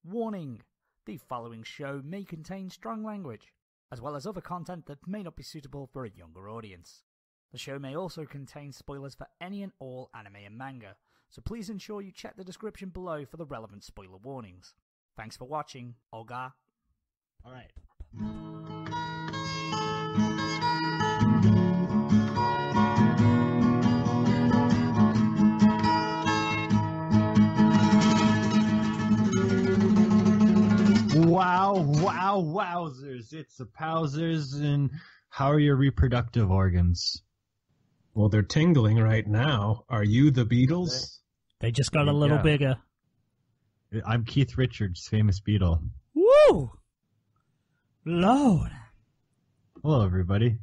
Warning! The following show may contain strong language, as well as other content that may not be suitable for a younger audience. The show may also contain spoilers for any and all anime and manga, so please ensure you check the description below for the relevant spoiler warnings. Thanks for watching, Olga. Alright. Wowzers. It's the Powzers, and how are your reproductive organs? Well, they're tingling right now. Are you the Beatles? They just got a little bigger. I'm Keith Richards, famous Beatle. Woo! Lord. Hello, everybody.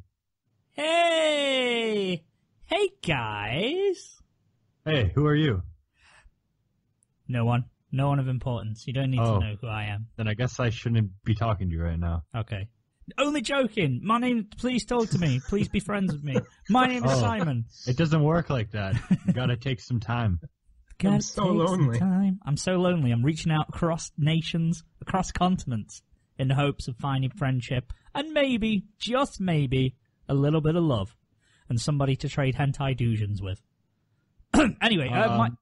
Hey! Hey, guys! Hey, who are you? No one. No one of importance. You don't need to know who I am. Then I guess I shouldn't be talking to you right now. Okay. Only joking. My name... Please talk to me. Please be friends with me. My name is Simon. It doesn't work like that. You gotta take some time. I'm so lonely. I'm so lonely. I'm reaching out across nations, across continents, in the hopes of finding friendship and maybe, just maybe, a little bit of love and somebody to trade hentai dousions with. Anyway,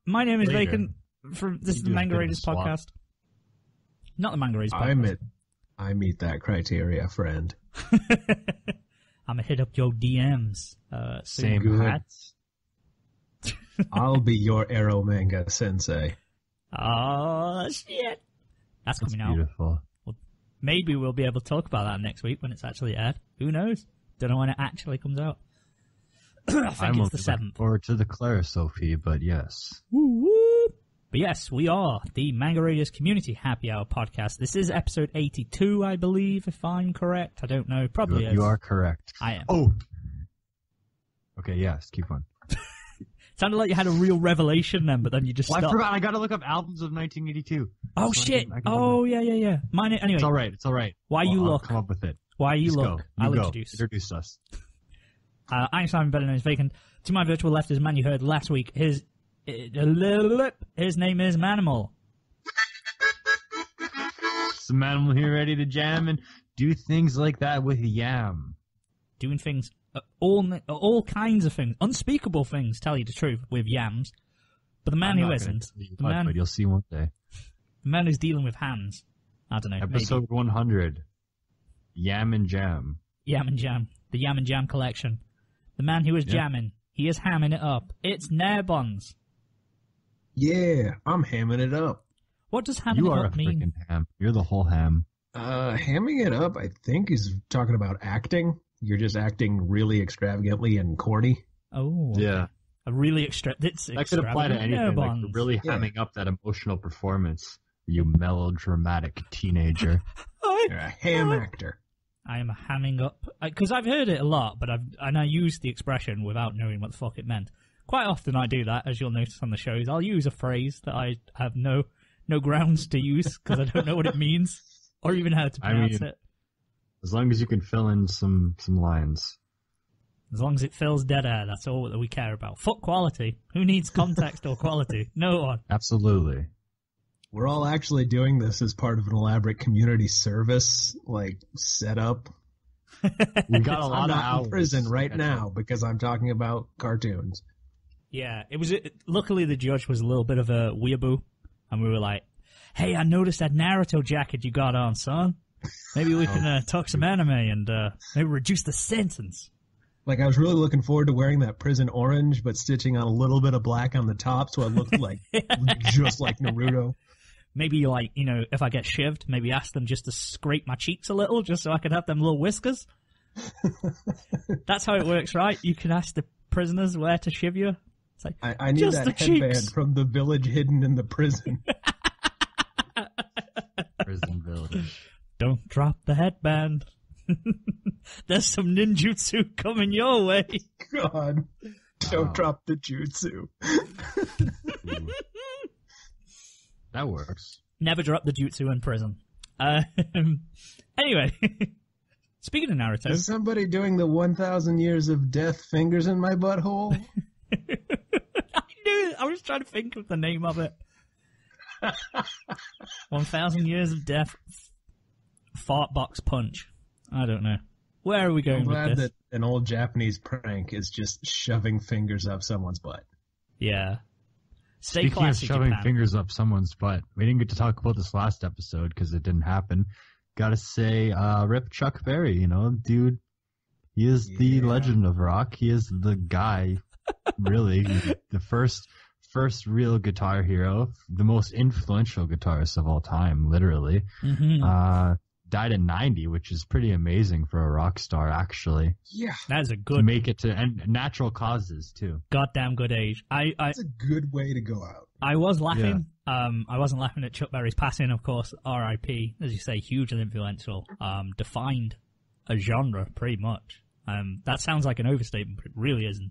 my name is Vacant. This is the Manga Raiders podcast. Not the Manga Raiders podcast. I meet that criteria, friend. I'm gonna hit up your DMs. Same hats. I'll be your Arrow manga sensei. Oh, shit. That's coming out. Beautiful. Well, maybe we'll be able to talk about that next week when it's actually aired. Who knows? Don't know when it actually comes out. I think it's the 7th. Forward to the Claire, Sophie, but yes. Woo woo. But yes, we are the Manga Raiders Community Happy Hour podcast. This is episode 82, I believe, if I'm correct. I don't know. Probably is. You are correct. I am. Oh. Okay, yes, keep on. Sounded like you had a real revelation then, but then you just stopped. I forgot. I gotta look up albums of 1982. Oh, shit. Yeah. Mine, anyway. It's alright. Why you look? I'll come up with it. Why you just look? Go. I'll go. introduce us. I'm Simon, better known as Vacant. To my virtual left is a man you heard last week. His name is Manimal. Some Manimal here ready to jam and do things like that with Yam. Doing things, all kinds of things, unspeakable things, tell you the truth, with Yams. But the man who isn't, but you'll see one day. The man who's dealing with hands. I don't know. Episode 100. Yam and Jam. Yam and Jam. The Yam and Jam collection. The man who is jamming. He is hamming it up. It's Nairbons. Yeah, I'm hamming it up. What does hamming it up mean? You are a freaking ham. You're the whole ham. Hamming it up, I think, is talking about acting. You're just acting really extravagantly and corny. Oh. Yeah. A really that could apply to anything. Like you're really hamming up that emotional performance. You melodramatic teenager. You're a ham actor. I am hamming up. Because I've heard it a lot, but I use the expression without knowing what the fuck it meant. Quite often I do that, as you'll notice on the shows. I'll use a phrase that I have no grounds to use because I don't know what it means or even how to pronounce it. As long as you can fill in some lines. As long as it fills dead air, that's all that we care about. Fuck quality. Who needs context or quality? No one. Absolutely. We're all actually doing this as part of an elaborate community service, setup. We got a lot of hours in prison right now because I'm talking about cartoons. Yeah, luckily the judge was a little bit of a weeaboo, and we were like, hey, I noticed that Naruto jacket you got on, son. Maybe we can talk some anime and maybe reduce the sentence. I was really looking forward to wearing that prison orange, but stitching on a little bit of black on the top so I looked just like Naruto. Maybe, if I get shivved, maybe ask them just to scrape my cheeks a little just so I could have them little whiskers. That's how it works, right? You can ask the prisoners where to shiv you. It's like, I need that headband cheeks. From the village hidden in the prison. Prison village. Don't drop the headband. There's some ninjutsu coming your way. God. Don't drop the jutsu. That works. Never drop the jutsu in prison. Anyway, speaking of Naruto... Is somebody doing the 1,000 years of death fingers in my butthole? I knew it. I was trying to think of the name of it. 1,000 years of death. Fart box punch. I don't know. Where are we going with this? I'm glad that an old Japanese prank is just shoving fingers up someone's butt. Yeah. Stay Speaking classy, of shoving Japan. fingers up someone's butt, we didn't get to talk about this last episode because it didn't happen. Gotta say, rip Chuck Berry, you know, dude. He is the legend of rock. He is the guy, really, the first real guitar hero, the most influential guitarist of all time, literally. Mm-hmm. Died at 90, which is pretty amazing for a rock star, actually. Yeah. That is a good... To make it to... And natural causes, too. Goddamn good age. That's a good way to go out. I was laughing. Yeah. I wasn't laughing at Chuck Berry's passing, of course. R.I.P., as you say, hugely influential. Defined a genre, pretty much. That sounds like an overstatement, but it really isn't.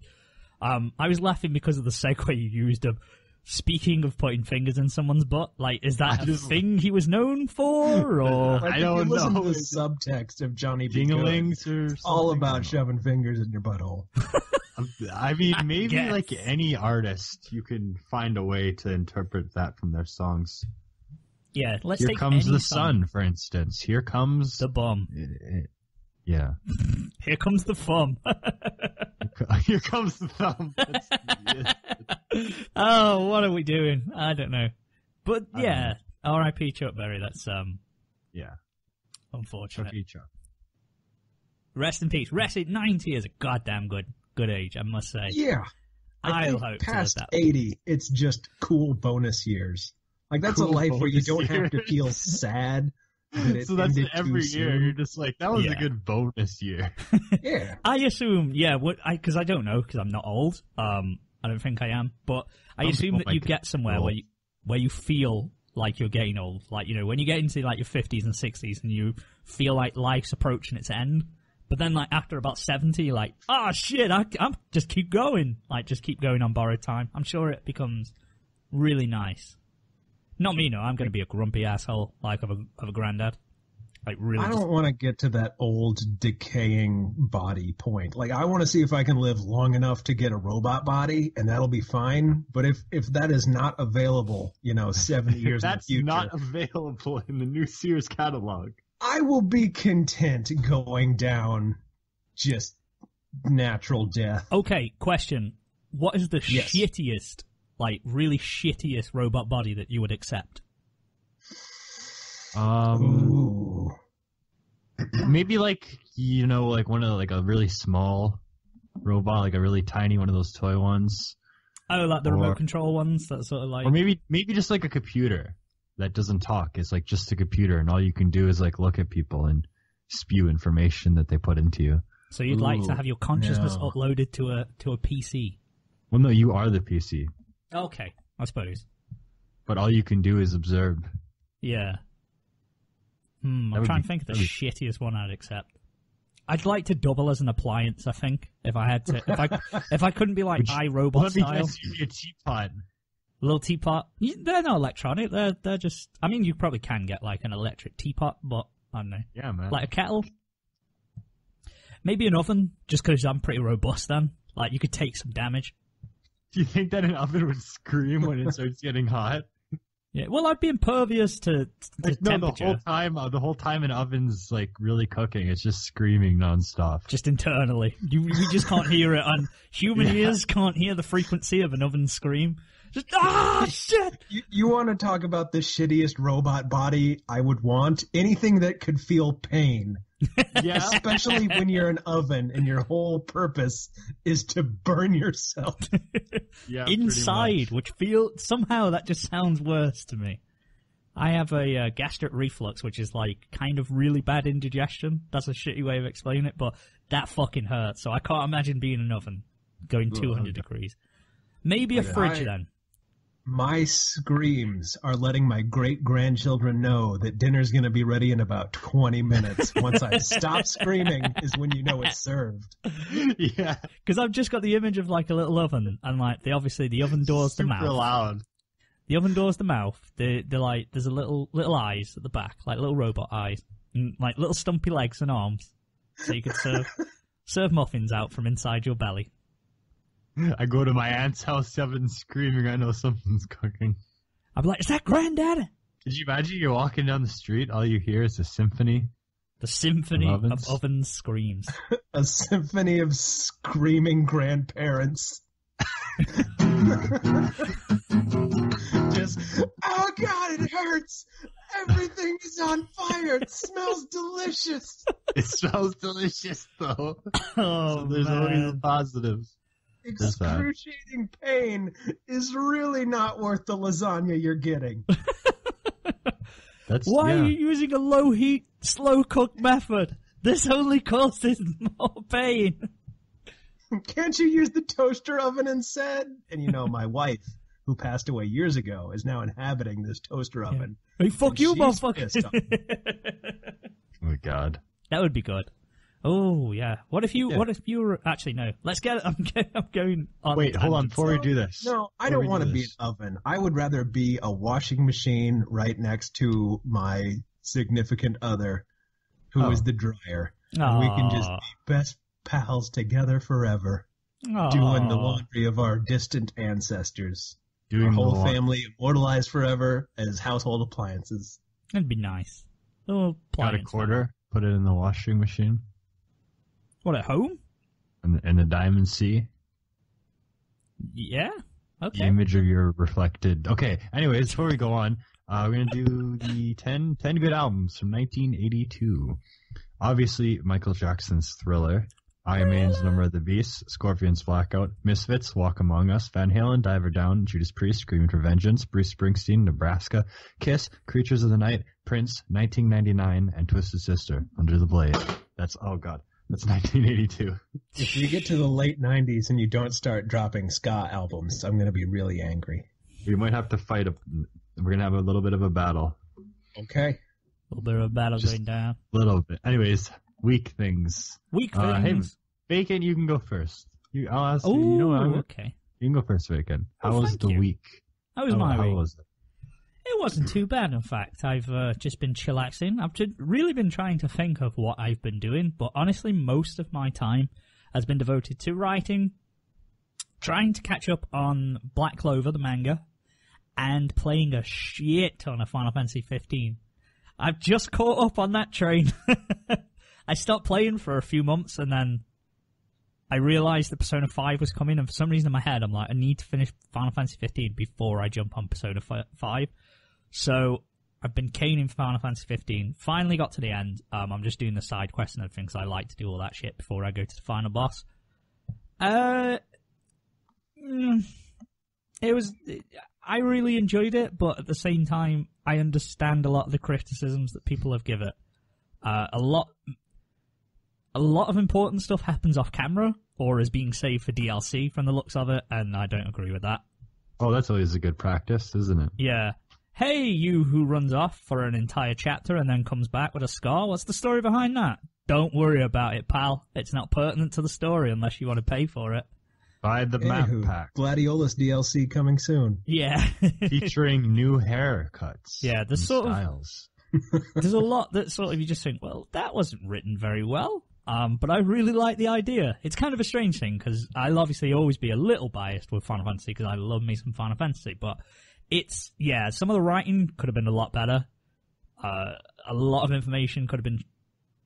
I was laughing because of the segue you used of speaking of putting fingers in someone's butt. Like, is that a thing he was known for, or like, I don't know. Listen to the subtext of Johnny B. Dinglings or all about shoving fingers in your butthole. I mean, maybe like any artist, you can find a way to interpret that from their songs. Yeah, let's Here take comes any the song. sun, for instance. Here comes The bum. Yeah. Here comes the fun. Here comes the thumb. Oh, what are we doing? I don't know. But yeah, R.I.P. Chuck Berry. That's yeah, unfortunate. Chuck. Rest in peace. Rest at 90 is a goddamn good age, I must say. Yeah. I'll think hope past that. 80, it's just cool bonus years. Like, that's Cool a life where you don't bonus have to years. feel sad. So that's ended every too year. soon. You're just like, that was a good bonus year. Yeah. I assume, yeah, because I don't know, because I'm not old. I don't think I am, but I assume that you get somewhere where you feel like you're getting old. Like, you know, when you get into like your 50s and 60s and you feel like life's approaching its end, but then like after about 70, you're like, oh shit, I'm just keep going. Like, just keep going on borrowed time. I'm sure it becomes really nice. Not me, no. I'm going to be a grumpy asshole, like of a granddad. Like, really. I don't want to get to that old decaying body point. Like, I want to see if I can live long enough to get a robot body, and that'll be fine. But if that is not available, 70 years in the future, that's not available in the new Sears catalog. I will be content going down just natural death. Okay, question. What is the shittiest, like, really shittiest robot body that you would accept? Ooh. Maybe like one of like a really small robot, like a really tiny one of those toy ones. Oh, like the remote control ones, that sort of like. Or maybe just like a computer that doesn't talk. It's like just a computer, and all you can do is like look at people and spew information that they put into you. So you'd like to have your consciousness uploaded to a PC? Well, no, you are the PC. Okay, I suppose. But all you can do is observe. Yeah. I'm trying to think of the shittiest one I'd accept. I'd like to double as an appliance, I think, if I had to. If I couldn't be like iRobot let me style. guess, you need a teapot. Little teapot. They're not electronic. They're just. I mean, you probably can get like an electric teapot, but I don't know. Yeah, man. Like a kettle. Maybe an oven, just because I'm pretty robust. Then, like, you could take some damage. Do you think that an oven would scream when it starts getting hot? Yeah, well, I'd be impervious to temperature. The whole time an oven's like really cooking, it's just screaming nonstop. Just internally, we just can't hear it. And human ears can't hear the frequency of an oven scream. Just shit. You want to talk about the shittiest robot body? I would want anything that could feel pain. Yeah, especially when you're an oven and your whole purpose is to burn yourself. Yeah, inside, which somehow that just sounds worse to me. I have a gastric reflux, which is like kind of really bad indigestion. That's a shitty way of explaining it, but that fucking hurts. So I can't imagine being in an oven going 200 degrees. Maybe a fridge then. My screams are letting my great-grandchildren know that dinner's going to be ready in about 20 minutes. Once I stop screaming is when you know it's served. Yeah. Because I've just got the image of like a little oven, and like obviously the oven door's the mouth. Super loud. The oven door's the mouth. They're like, there's a little eyes at the back, like little robot eyes, and like little stumpy legs and arms. So you could serve muffins out from inside your belly. I go to my aunt's house, 7 screaming, I know something's cooking. I'd be like, is that Granddad? Could you imagine you're walking down the street, all you hear is a symphony? The symphony of oven screams. A symphony of screaming grandparents. Just, oh God, it hurts. Everything is on fire. It smells delicious. It smells delicious, though. Oh, so there's always the positives. Excruciating pain is really not worth the lasagna you're getting. Why are you using a low-heat, slow-cook method? This only causes more pain. Can't you use the toaster oven instead? And you know, my wife, who passed away years ago, is now inhabiting this toaster oven. Hey, fuck you, motherfucker! Oh my God, that would be good. Oh yeah. What if you were actually no? Let's get it. I'm going on. Wait, hold on. Before we do this, no, I don't want to be an oven. I would rather be a washing machine right next to my significant other, who is the dryer. And we can just be best pals together forever, doing the laundry of our distant ancestors. Our whole family immortalized forever as household appliances. That'd be nice. Oh, got a quarter, put it in the washing machine. What, at home? In the Diamond Sea. Yeah. Okay. The image of your reflected. Okay. Anyways, before we go on, we're gonna do the 10 good albums from 1982. Obviously, Michael Jackson's Thriller, Iron Man's Number of the Beast, Scorpions' Blackout, Misfits, Walk Among Us, Van Halen, Diver Down, Judas Priest, Screaming for Vengeance, Bruce Springsteen, Nebraska, Kiss, Creatures of the Night, Prince, 1999, and Twisted Sister, Under the Blade. That's 1982. If you get to the late 90s and you don't start dropping ska albums, I'm going to be really angry. We might have to fight. We're going to have a little bit of a battle. Okay. A little bit of a battle Just going down. A little bit. Anyways, weak things. Weak things. Hey, Bacon, you can go first. I'll ask you. You know, okay. You can go first, Bacon. How was the week? How was my week? How was it? It wasn't too bad, in fact. I've just been chillaxing. I've really been trying to think of what I've been doing, but honestly, most of my time has been devoted to writing, trying to catch up on Black Clover, the manga, and playing a shit ton of Final Fantasy 15. I've just caught up on that train. I stopped playing for a few months, and then I realized that Persona 5 was coming, and for some reason in my head, I'm like, I need to finish Final Fantasy 15 before I jump on Persona 5. So I've been caning for Final Fantasy 15. Finally got to the end. I'm just doing the side quests and everything, because I like to do all that shit before I go to the final boss. I really enjoyed it, but at the same time, I understand a lot of the criticisms that people have given it. A lot of important stuff happens off camera, or is being saved for DLC from the looks of it, and I don't agree with that. Oh, that's always a good practice, isn't it? Yeah. Hey, you who runs off for an entire chapter and then comes back with a scar, what's the story behind that? Don't worry about it, pal. It's not pertinent to the story unless you want to pay for it. Buy the map pack. Gladiolus DLC coming soon. Yeah. Featuring new haircuts. Yeah, there's sort styles. There's a lot that sort of you just think, well, that wasn't written very well. But I really like the idea. It's kind of a strange thing, because I'll obviously always be a little biased with Final Fantasy, because I love me some Final Fantasy, but some of the writing could have been a lot better. A lot of information could have been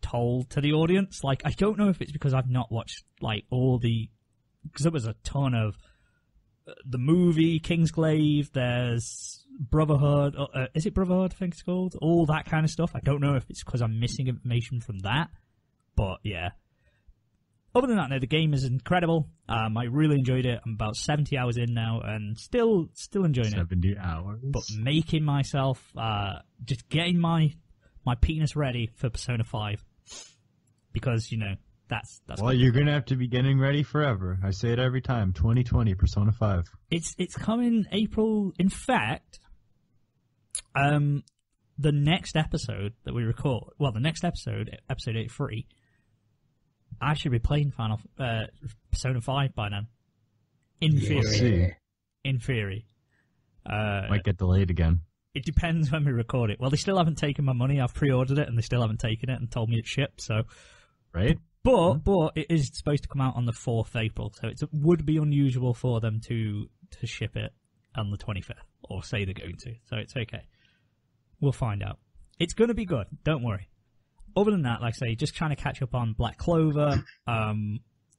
told to the audience. Like, I don't know if it's because I've not watched, like, because there was a ton of the movie, Kingsglaive, there's Brotherhood, is it Brotherhood, I think it's called? All that kind of stuff. I don't know if it's because I'm missing information from that, but yeah. Other than that, no, the game is incredible. I really enjoyed it. I'm about 70 hours in now, and still enjoying 70 hours? But making myself, just getting my penis ready for Persona 5. Because, that's well, you're going to have to be getting ready forever. I say it every time. 2020, Persona 5. It's coming April. In fact, the next episode that we record, the next episode 83, I should be playing Persona 5 by then. In theory. We'll see. In theory. Might get delayed again. It depends when we record it. Well, they still haven't taken my money. I've pre-ordered it, and they still haven't taken it and told me it's shipped, so... Right? But it is supposed to come out on the 4th of April, so it would be unusual for them to ship it on the 25th, or say they're going to, so it's okay. We'll find out. It's going to be good, don't worry. Other than that, like I say, just trying to catch up on Black Clover,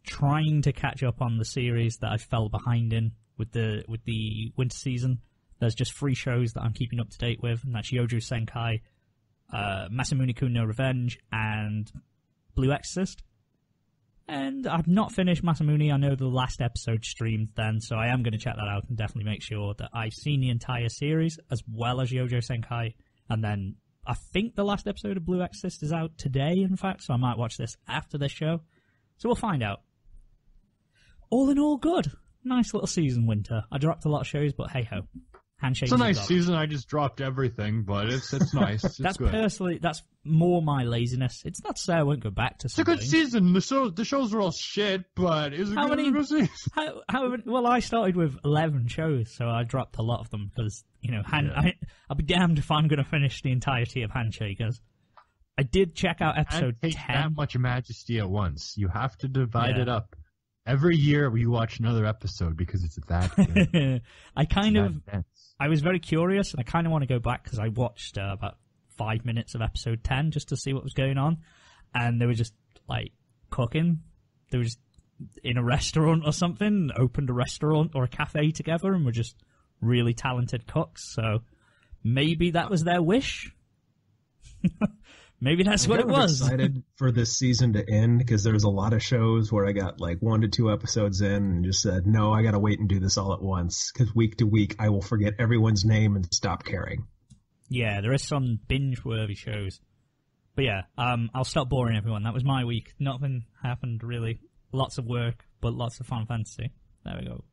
trying to catch up on the series that I fell behind in with the winter season. There's just 3 shows that I'm keeping up to date with, and that's Yojo Senkai, Masamune-kun no Revenge, and Blue Exorcist. And I've not finished Masamune. I know the last episode streamed then, so I am going to check that out and definitely make sure that I've seen the entire series, as well as Yojo Senkai. And then I think the last episode of Blue Exorcist is out today, in fact, so I might watch this after this show. So we'll find out. All in all, good. Nice little season, winter. I dropped a lot of shows, but hey-ho. Handshake. It's a nice season. I just dropped everything, but it's nice. It's that's good. Personally, that's more my laziness. It's not to say I won't go back to something. It's a good season. The shows were all shit, but it was a good season. Well, I started with 11 shows, so I dropped a lot of them because, I'll be damned if I'm going to finish the entirety of Handshakers. I did check out episode 10. That much majesty at once. You have to divide it up. Every year we watch another episode because it's that good. I was very curious, and I kind of want to go back because I watched about 5 minutes of episode 10 just to see what was going on, and they were just like cooking. They were just in a restaurant or something, opened a restaurant or a cafe together, and were just really talented cooks. So maybe that was their wish. Maybe that's what it was. I'm excited for this season to end because there's a lot of shows where I got like 1 to 2 episodes in and just said, no, I got to wait and do this all at once because week to week I will forget everyone's name and stop caring. Yeah, there is some binge-worthy shows. But yeah, I'll stop boring everyone. That was my week. Nothing happened really. Lots of work, but lots of fun fantasy. There we go.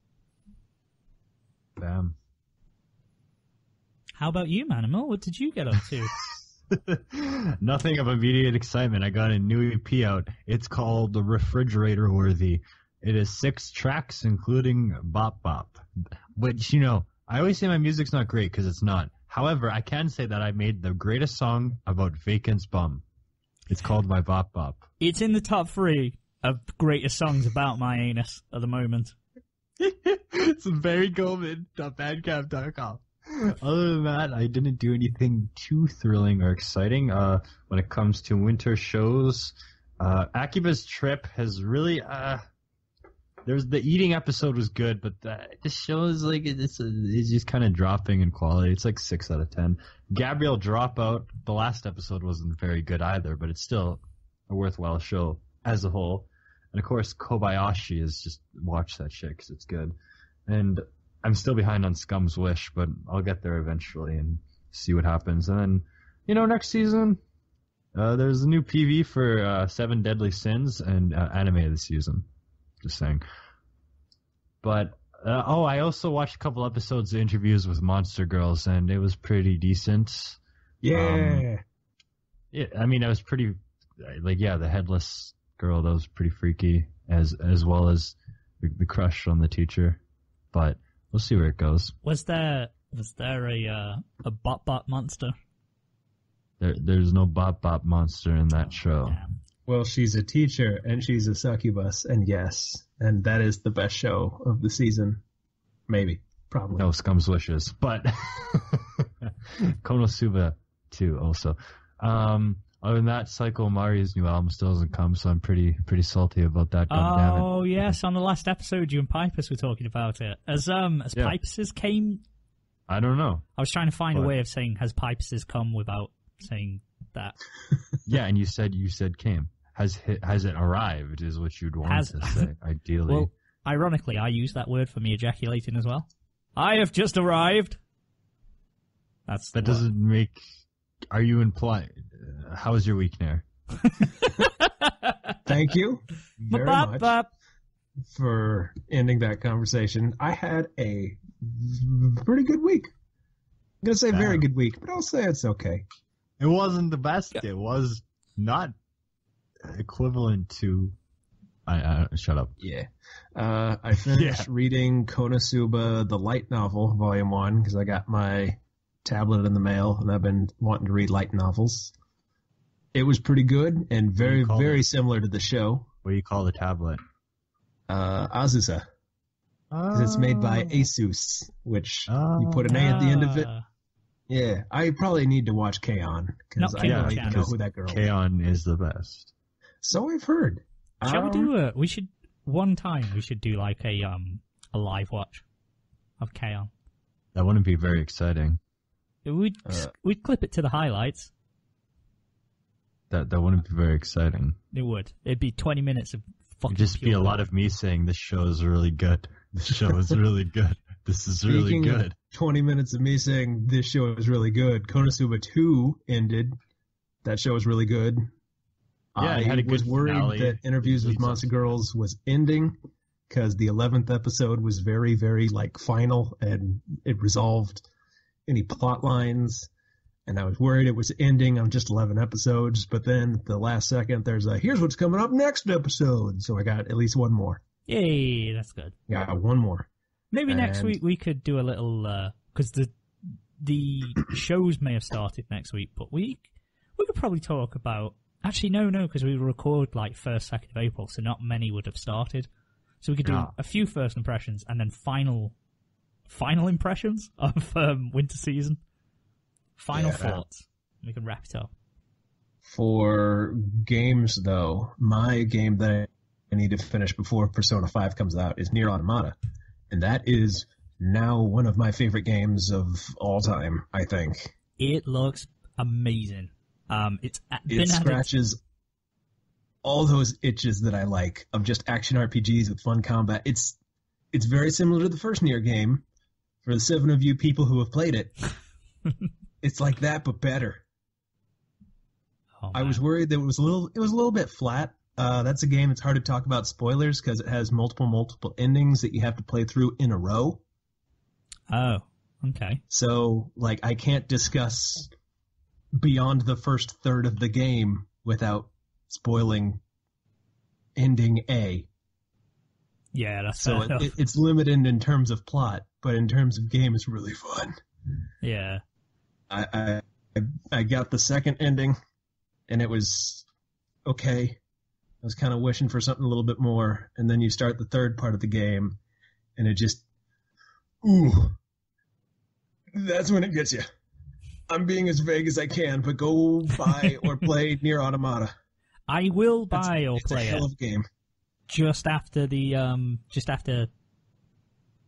Bam. How about you, Manimal? What did you get up to? Nothing of immediate excitement. I got a new EP out. It's called The Refrigerator Worthy. It is 6 tracks, including Bop Bop. Which, I always say my music's not great because it's not. However, I can say that I made the greatest song about Vacant's bum. It's called My Bop Bop. It's in the top 3 of greatest songs about my anus at the moment. It's barrygoldman.bandcamp.com. Other than that, I didn't do anything too thrilling or exciting. When it comes to winter shows, Akiba's Trip has really. There's the eating episode was good, but the show is like it's just kind of dropping in quality. It's like 6 out of 10. Gabrielle Dropout, the last episode wasn't very good either, but it's still a worthwhile show as a whole. And of course, Kobayashi is just watch that shit because it's good. And I'm still behind on Scum's Wish, but I'll get there eventually and see what happens. And then, next season, there's a new PV for 7 Deadly Sins and anime of the season. Just saying. But, I also watched a couple episodes of interviews with Monster Girls, and it was pretty decent. Yeah. I mean, I was pretty, the headless girl, that was pretty freaky, as well as the crush on the teacher. But we'll see where it goes. Was there a Bop Bop monster? There's no Bop Bop monster in that show. Damn. Well, she's a teacher and she's a succubus, and yes, and that is the best show of the season. Maybe, probably. No, Scum's Wishes, but Konosuba too. Also, other than that, Psycho Mari's new album still hasn't come, so I'm pretty salty about that. Oh yes, on the last episode, you and Pipus were talking about it. As Pipus's came. I don't know. I was trying to find a way of saying has Pipus's come without saying that. Yeah, and you said came. Has it arrived is what you'd want to say, ideally. Well, ironically, I use that word for me ejaculating as well. I have just arrived. That doesn't make... Are you implying... How was your week, Nair? Thank you very much for ending that conversation. I had a pretty good week. I'm going to say very good week, but I'll say it's okay. It wasn't the best. It was not equivalent to... shut up. Yeah. I finished reading Konosuba, the light novel, volume 1, because I got my tablet in the mail, and I've been wanting to read light novels. It was pretty good, and very, very similar to the show. What do you call the tablet? Azusa. because it's made by Asus, which you put an A at the end of it. Yeah, I probably need to watch K-On! Because I don't even know who that girl is. K-On! Is the best. So I've heard. Shall we do it? We should one time. We should do like a live watch of K-On! That wouldn't be very exciting. We'd clip it to the highlights. That wouldn't be very exciting. It would. It'd be 20 minutes of fucking. It'd just be a lot of me saying this show is really good. This show is really good. This is really good. 20 minutes of me saying this show is really good. Konosuba 2 ended. That show was really good. Yeah, I was worried that Interviews with Monster Girls was ending because the 11th episode was very, very final, and it resolved any plot lines. And I was worried it was ending on just 11 episodes. But then the last second, there's here's what's coming up next episode. So I got at least one more. Yay, that's good. Yeah, one more. Maybe next week we could do a little, because the shows may have started next week, but we could probably talk about. Actually, no, because we record 1st, 2nd of April, so not many would have started. So we could do a few first impressions and then final impressions of winter season. Final thoughts. We can wrap it up. For games, though, my game that I need to finish before Persona 5 comes out is Nier Automata. And that is now one of my favorite games of all time, I think. It looks amazing. It scratches all those itches that I like of just action RPGs with fun combat. It's very similar to the first Nier game. For the 7 of you people who have played it, it's like that but better. Oh, I was worried that it was a little bit flat. That's a game that's hard to talk about spoilers because it has multiple endings that you have to play through in a row. Oh, okay. So I can't discuss beyond the first third of the game without spoiling ending A. Yeah, that's so fair enough. It's limited in terms of plot, but in terms of game, it's really fun. Yeah. I got the second ending, and it was okay. I was kind of wishing for something a little bit more, and then you start the third part of the game, and it just, that's when it gets you. I'm being as vague as I can, but go buy or play Nier Automata. I will buy or play it. It's a hell of a game. Just after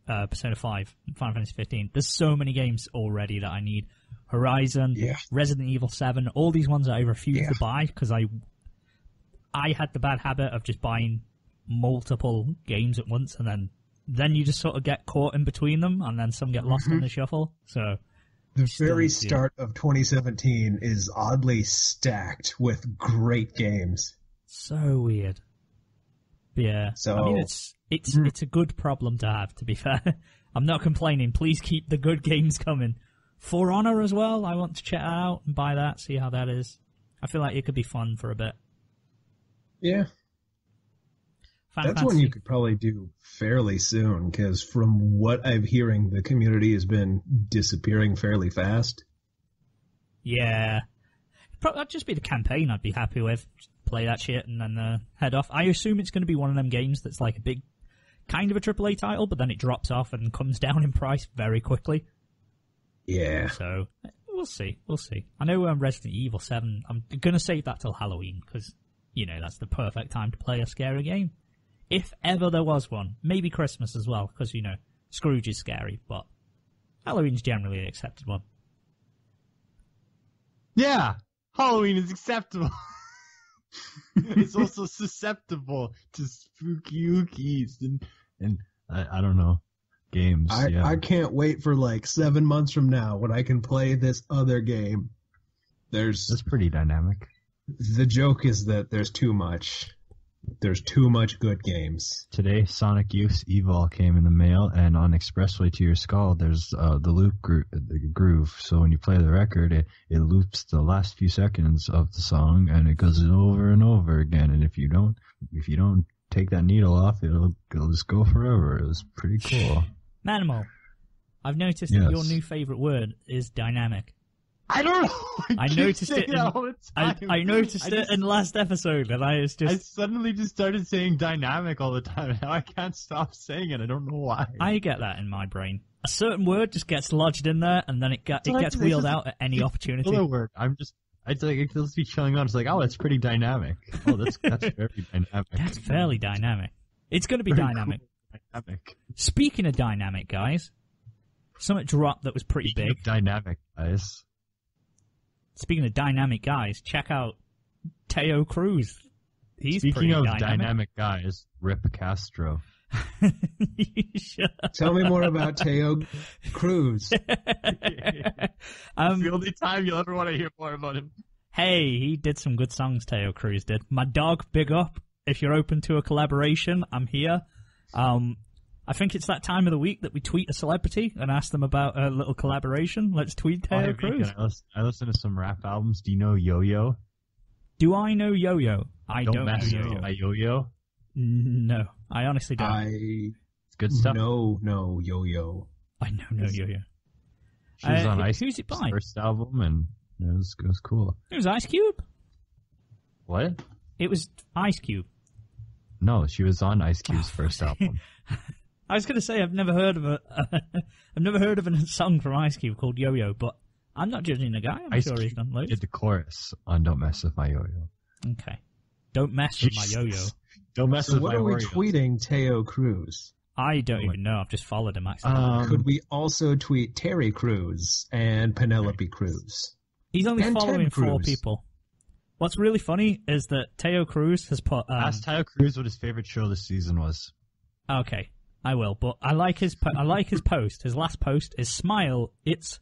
Persona 5, Final Fantasy 15. There's so many games already that I need. Horizon, Resident Evil 7, all these ones that I refuse to buy because I had the bad habit of just buying multiple games at once, and then you just sort of get caught in between them, and then some get lost in the shuffle. So the very start of 2017 is oddly stacked with great games. So weird. Yeah. So, I mean, it's a good problem to have, to be fair. I'm not complaining. Please keep the good games coming. For Honor as well, I want to check out and buy that, see how that is. I feel like it could be fun for a bit. Yeah. That's one you could probably do fairly soon, because from what I'm hearing, the community has been disappearing fairly fast. Yeah. That'd just be the campaign I'd be happy with. Just play that shit and then head off. I assume it's going to be one of them games that's like a big, kind of a AAA title, but then it drops off and comes down in price very quickly. Yeah. So, we'll see. I know Resident Evil 7, I'm going to save that till Halloween, because, that's the perfect time to play a scary game. If ever there was one. Maybe Christmas as well, because, Scrooge is scary, but Halloween's generally an accepted one. Yeah, Halloween is acceptable. It's also susceptible to spooky ookies and I don't know, games. I can't wait for 7 months from now when I can play this other game. That's pretty dynamic. The joke is that there's too much. There's too much good games. Today, Sonic Youth Evol came in the mail, and on Expressway to Your Skull, there's the loop groove. So when you play the record, it loops the last few seconds of the song, and it goes over and over again. And if you don't take that needle off, it'll just go forever. It was pretty cool. Manimal, I've noticed that your new favorite word is dynamic. I don't know. I noticed it. I noticed it in last episode, and I suddenly just started saying dynamic all the time. Now I can't stop saying it. I don't know why. I get that in my brain. A certain word just gets lodged in there, and then it gets wheeled out at any opportunity. Filler word. It's like it feels to be chilling on. It's like, oh, it's pretty dynamic. Oh, that's very dynamic. That's fairly dynamic. It's going to be Very dynamic. Cool. Dynamic. Speaking of dynamic, guys, something dropped that was pretty big. Dynamic, guys. Speaking of dynamic guys, check out Teo Cruz. He's Speaking of dynamic guys, Rip Castro. Tell me more about Teo Cruz. The only time you'll ever want to hear more about him. Hey, he did some good songs, Teo Cruz did. My dog, big up. If you're open to a collaboration, I'm here. I think it's that time of the week that we tweet a celebrity and ask them about a little collaboration. Let's tweet Teo Cruz. I listen to some rap albums. Do you know Yo-Yo? Do I know Yo-Yo? I don't know Yo-Yo. Yo-Yo? No, I honestly don't. It's good stuff. No, Yo-Yo. I know no Yo-Yo. She was on Ice Who's it by? first album, and it was cool. It was Ice Cube. What? It was Ice Cube. No, she was on Ice Cube's first album. I was going to say I've never heard of a song from Ice Cube called Yo-Yo, but I'm not judging the guy. I'm sure he's done loads. Did the chorus on "Don't Mess with My Yo-Yo." Okay, don't mess with my yo-yo. Don't mess with what my are we Oreos. tweeting Teo Cruz? I don't even know. I've just followed him. Actually, Could we also tweet Terry Crews and Penelope Cruz? he's only and following Ted 4 Cruz. people. What's really funny is that Teo Cruz has put. Ask Teo Cruz what his favorite show this season was. Okay, I will, but I like his post. His last post is smile. It's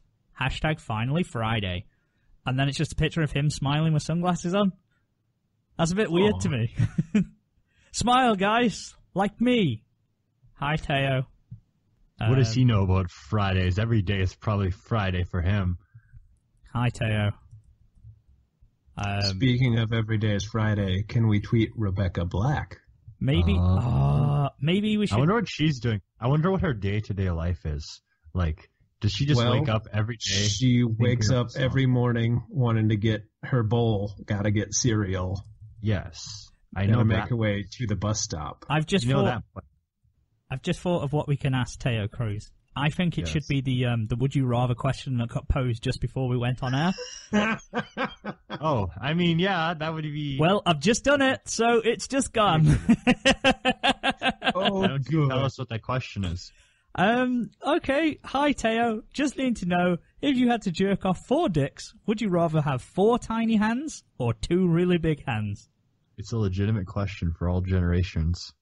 #finally Friday, and then it's just a picture of him smiling with sunglasses on. That's a bit weird to me. Smile, guys, like me. Hi, Teo. What does he know about Fridays? Every day is probably Friday for him. Hi, Teo. Speaking of every day is Friday, can we tweet Rebecca Black? Maybe. Maybe we should. I wonder what she's doing. I wonder what her day-to-day life is. Like, does she just wake up every day? She wakes up every morning wanting to get her bowl. Gotta get cereal. Yes. I know that. Make her way to the bus stop. I've just thought of what we can ask Teo Cruz. I think it should be the would you rather question that got posed just before we went on air. Oh, I mean, yeah, that would be... Well, I've just done it, so it's just gone. Oh, good. Tell us what that question is. Okay. Hi, Teo. Just need to know, if you had to jerk off 4 dicks, would you rather have 4 tiny hands or 2 really big hands? It's a legitimate question for all generations.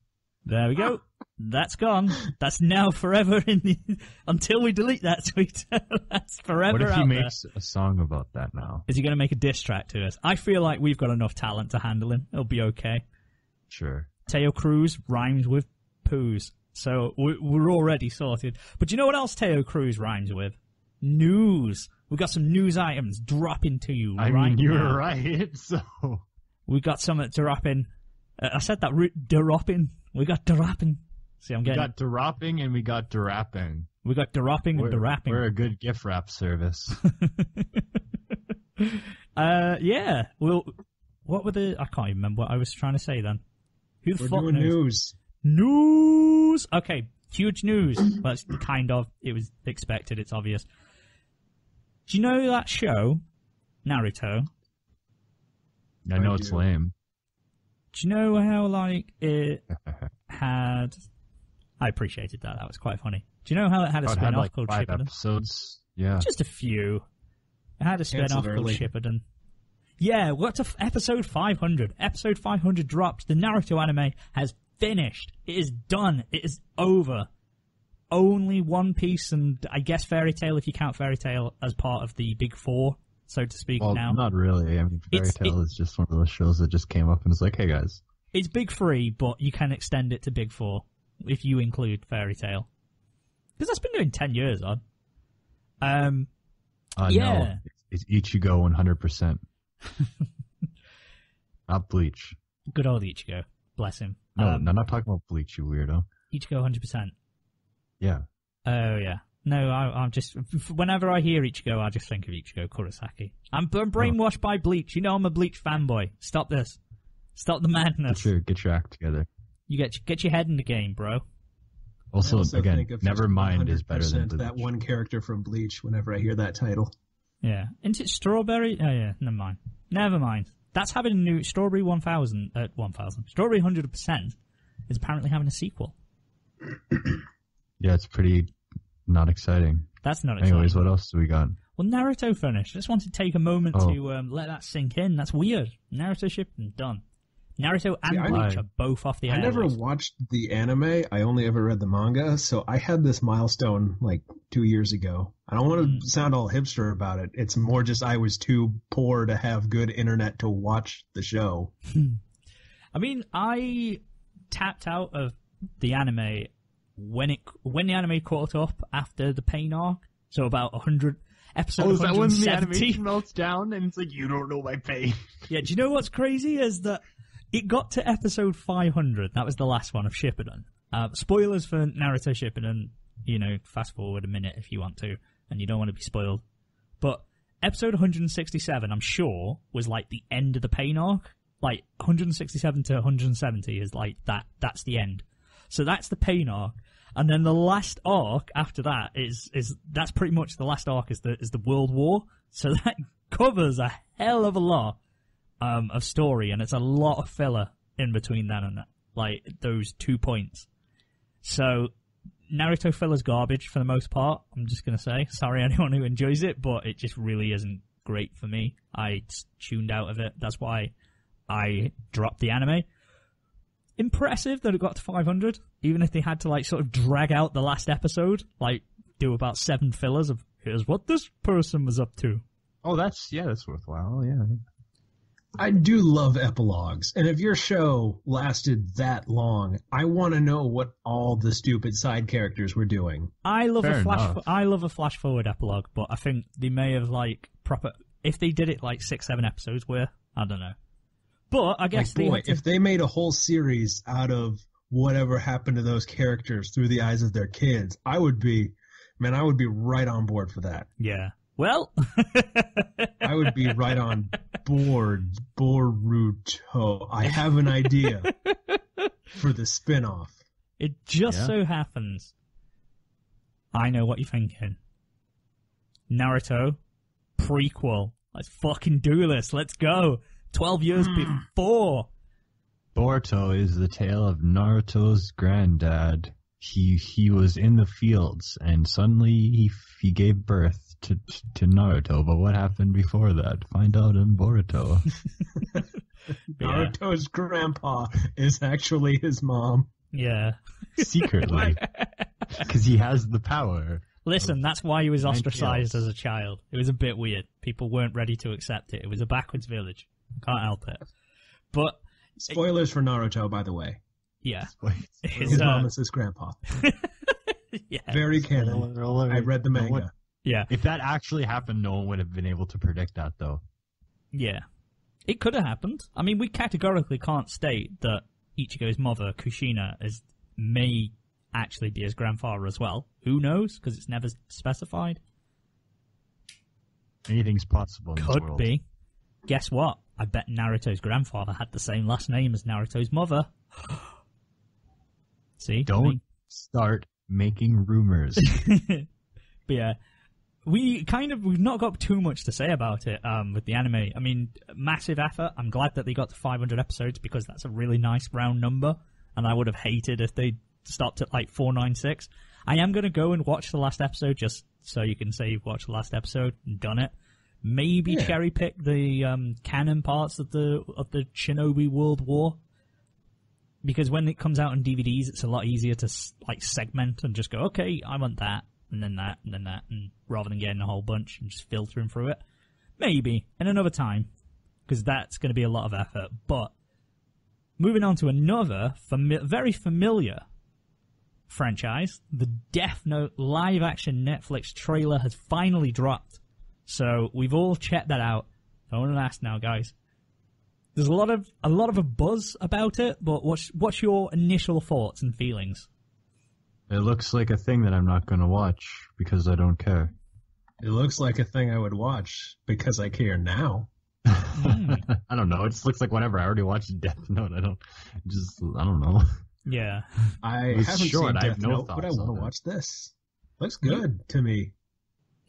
There we go. That's gone. That's now forever until we delete that tweet. That's forever. What if he out makes there. a song about that now? Is he going to make a diss track to us? I feel like we've got enough talent to handle him. It'll be okay. Sure. Teo Cruz rhymes with poos, so we're already sorted. But you know what else Teo Cruz rhymes with? News. We've got some news items dropping to you I right mean, you now. were right, so... We got something dropping. I said that dropping. We got dropping. See, I'm getting. We got dropping and we got dropping. We got dropping and dropping. We're a good gift wrap service. Yeah. Well, what were the? I can't even remember what I was trying to say then. Who the We're fuck doing knows? news. News. Okay, huge news. Well, it's kind of. It was expected. It's obvious. Do you know that show, Naruto? I know it's lame. Do you know how, like, it had... I appreciated that. That was quite funny. Do you know how it had a spin-off called 5 Shippuden? episodes. Yeah. Just a few. It had a spin-off called Shippuden. Yeah, we're up to episode 500. Episode 500 dropped. The Naruto anime has finished. It is done. It is over. Only One Piece and, I guess, Fairy Tail, if you count Fairy Tail as part of the Big Four, so to speak, well, now. Not really. I mean, Fairy Tail is just one of those shows that just came up and was like, hey, guys. It's Big 3, but you can extend it to Big 4 if you include Fairy Tail. Because that's been doing 10 years on. Yeah. No, it's Ichigo 100%. Not Bleach. Good old Ichigo. Bless him. No, I'm not talking about Bleach, you weirdo. Ichigo 100%. Yeah. Oh, yeah. No, I'm just... Whenever I hear Ichigo, I just think of Ichigo Kurosaki. I'm brainwashed by Bleach. You know I'm a Bleach fanboy. Stop this. Stop the madness. Get your act together. You get your head in the game, bro. Also again, Nevermind is better than Bleach. That one character from Bleach whenever I hear that title. Yeah. Isn't it Strawberry? Oh, yeah. Never mind. That's having a new... Strawberry 1000... Strawberry 100% is apparently having a sequel. Yeah, it's pretty not exciting. That's not exciting. Anyways, what else do we got? Well, Naruto finished. I just wanted to take a moment to let that sink in. That's weird. Naruto shipping, done. Naruto and Bleach are both off the air. I never watched the anime. I only ever read the manga, so I had this milestone like 2 years ago. I don't want to sound all hipster about it. It's more just I was too poor to have good internet to watch the show. I mean, I tapped out of the anime when the anime caught up after the Pain arc, so about 100 episodes. Oh, is that when the animation melts down and it's like, you don't know my pain? Yeah, do you know what's crazy is that it got to episode 500. That was the last one of Shippuden. Spoilers for Naruto Shippuden. You know, fast forward a minute if you want to, and you don't want to be spoiled. But episode 167, I'm sure, was like the end of the Pain arc. Like 167 to 170 is like that. That's the end. So that's the Pain arc, and then the last arc after that is that's pretty much the last arc is the World War. So that covers a hell of a lot of story, and it's a lot of filler in between that and that, like those 2 points. So Naruto filler's garbage for the most part. I'm just gonna say sorry anyone who enjoys it, but it just really isn't great for me. I tuned out of it. That's why I dropped the anime. Impressive that it got to 500, even if they had to like sort of drag out the last episode, like do about 7 fillers of here's what this person was up to. Oh, that's worthwhile. Yeah. I do love epilogues, and if your show lasted that long, I want to know what all the stupid side characters were doing. I love a flash forward epilogue, but I think they may have like if they did it like 6-7 episodes where I don't know. But I guess if they made a whole series out of whatever happened to those characters through the eyes of their kids, I would be right on board for that. Yeah. Well, I would be right on board. Boruto. I have an idea for the spin-off. It just so happens. I know what you're thinking. Naruto prequel. Let's fucking do this. Let's go. 12 years before. Boruto is the tale of Naruto's granddad. He was in the fields, and suddenly he gave birth to Naruto. But what happened before that? Find out in Boruto. Naruto's grandpa is actually his mom. Yeah. Secretly. Because he has the power. Listen, that's why he was ostracized as a child. It was a bit weird. People weren't ready to accept it. It was a backwards village. Can't help it. But spoilers for Naruto, by the way. Yeah. His mom is his grandpa. Yeah. Very canon. I read the manga. Yeah. If that actually happened, no one would have been able to predict that, though. Yeah. It could have happened. I mean, we categorically can't state that Ichigo's mother, Kushina, may actually be his grandfather as well. Who knows? Because it's never specified. Anything's possible in this world. Could be. Guess what? I bet Naruto's grandfather had the same last name as Naruto's mother. See? Don't start making rumors. But yeah, we've not got too much to say about it with the anime. I mean, massive effort. I'm glad that they got to 500 episodes because that's a really nice round number, and I would have hated if they stopped at like 496. I am going to go and watch the last episode just so you can say you've watched the last episode and done it. Maybe cherry pick the canon parts of the Shinobi World War, because when it comes out on DVDs, it's a lot easier to like segment and just go, okay, I want that, and then that, and then that, and rather than getting a whole bunch and just filtering through it. Maybe in another time, because that's going to be a lot of effort. But moving on to another very familiar franchise, the Death Note live-action Netflix trailer has finally dropped. So we've all checked that out. I want to ask now, guys. There's a lot of a buzz about it, but what's your initial thoughts and feelings? It looks like a thing that I'm not going to watch because I don't care. It looks like a thing I would watch because I care now. I don't know. It just looks like whenever I already watched Death Note. I don't know. Yeah. I was haven't short. seen I have Death no Note, but I thoughts want on to it. watch this. Looks good to me.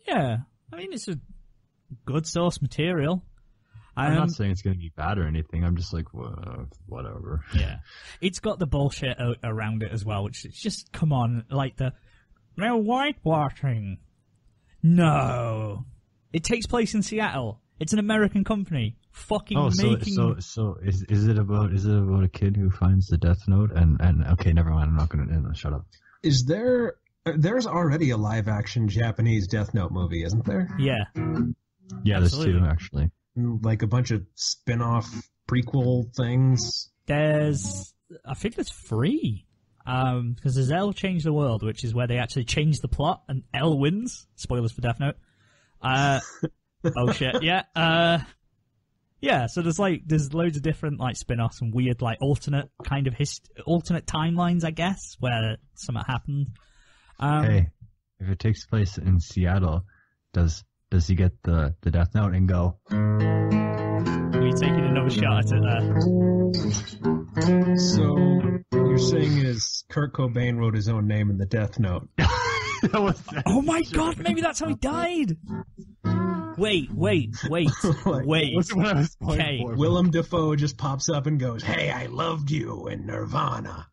Yeah. I mean, it's a good source material. I'm not saying it's going to be bad or anything. I'm just like, whatever. Yeah. It's got the bullshit around it as well, which is just, come on, like they're whitewashing. No. It takes place in Seattle. It's an American company. Fucking making... So is it about a kid who finds the Death Note and okay, never mind. I'm not going to shut up. Is there's already a live action Japanese Death Note movie, isn't there? Yeah. Yeah, there's two actually. Like a bunch of spin-off prequel things. I think there's 3. Because there's L Change the World, which is where they actually change the plot and L wins. Spoilers for Death Note. Oh shit, yeah. Yeah, so there's loads of different like spin-offs and weird like alternate kind of alternate timelines, I guess, where something happened. Hey, if it takes place in Seattle, does he get the Death Note and go? Are you taking another shot at it there? So you're saying is Kurt Cobain wrote his own name in the Death Note? Oh my god, maybe that's how he died. Wait. What's what I was going Okay. for? Willem Dafoe just pops up and goes, "Hey, I loved you," in Nirvana.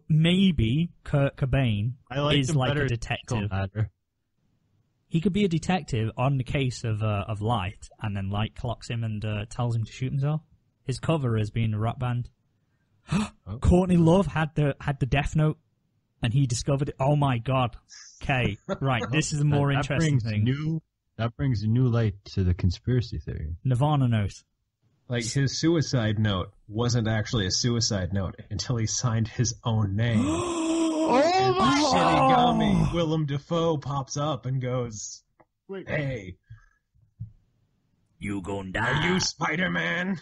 Maybe Kurt Cobain is him like better a detective. matter. He could be a detective on the case of Light, and then Light clocks him and tells him to shoot himself. His cover as being a rock band. Courtney Love had the Death Note, and he discovered it. Oh my god. Okay, right. This is a more interesting thing. That brings new light to the conspiracy theory. Nirvana knows. Like his suicide note wasn't actually a suicide note until he signed his own name. Oh my Shinigami Willem Dafoe pops up and goes, "Hey, you gonna die? are you Spider-Man?"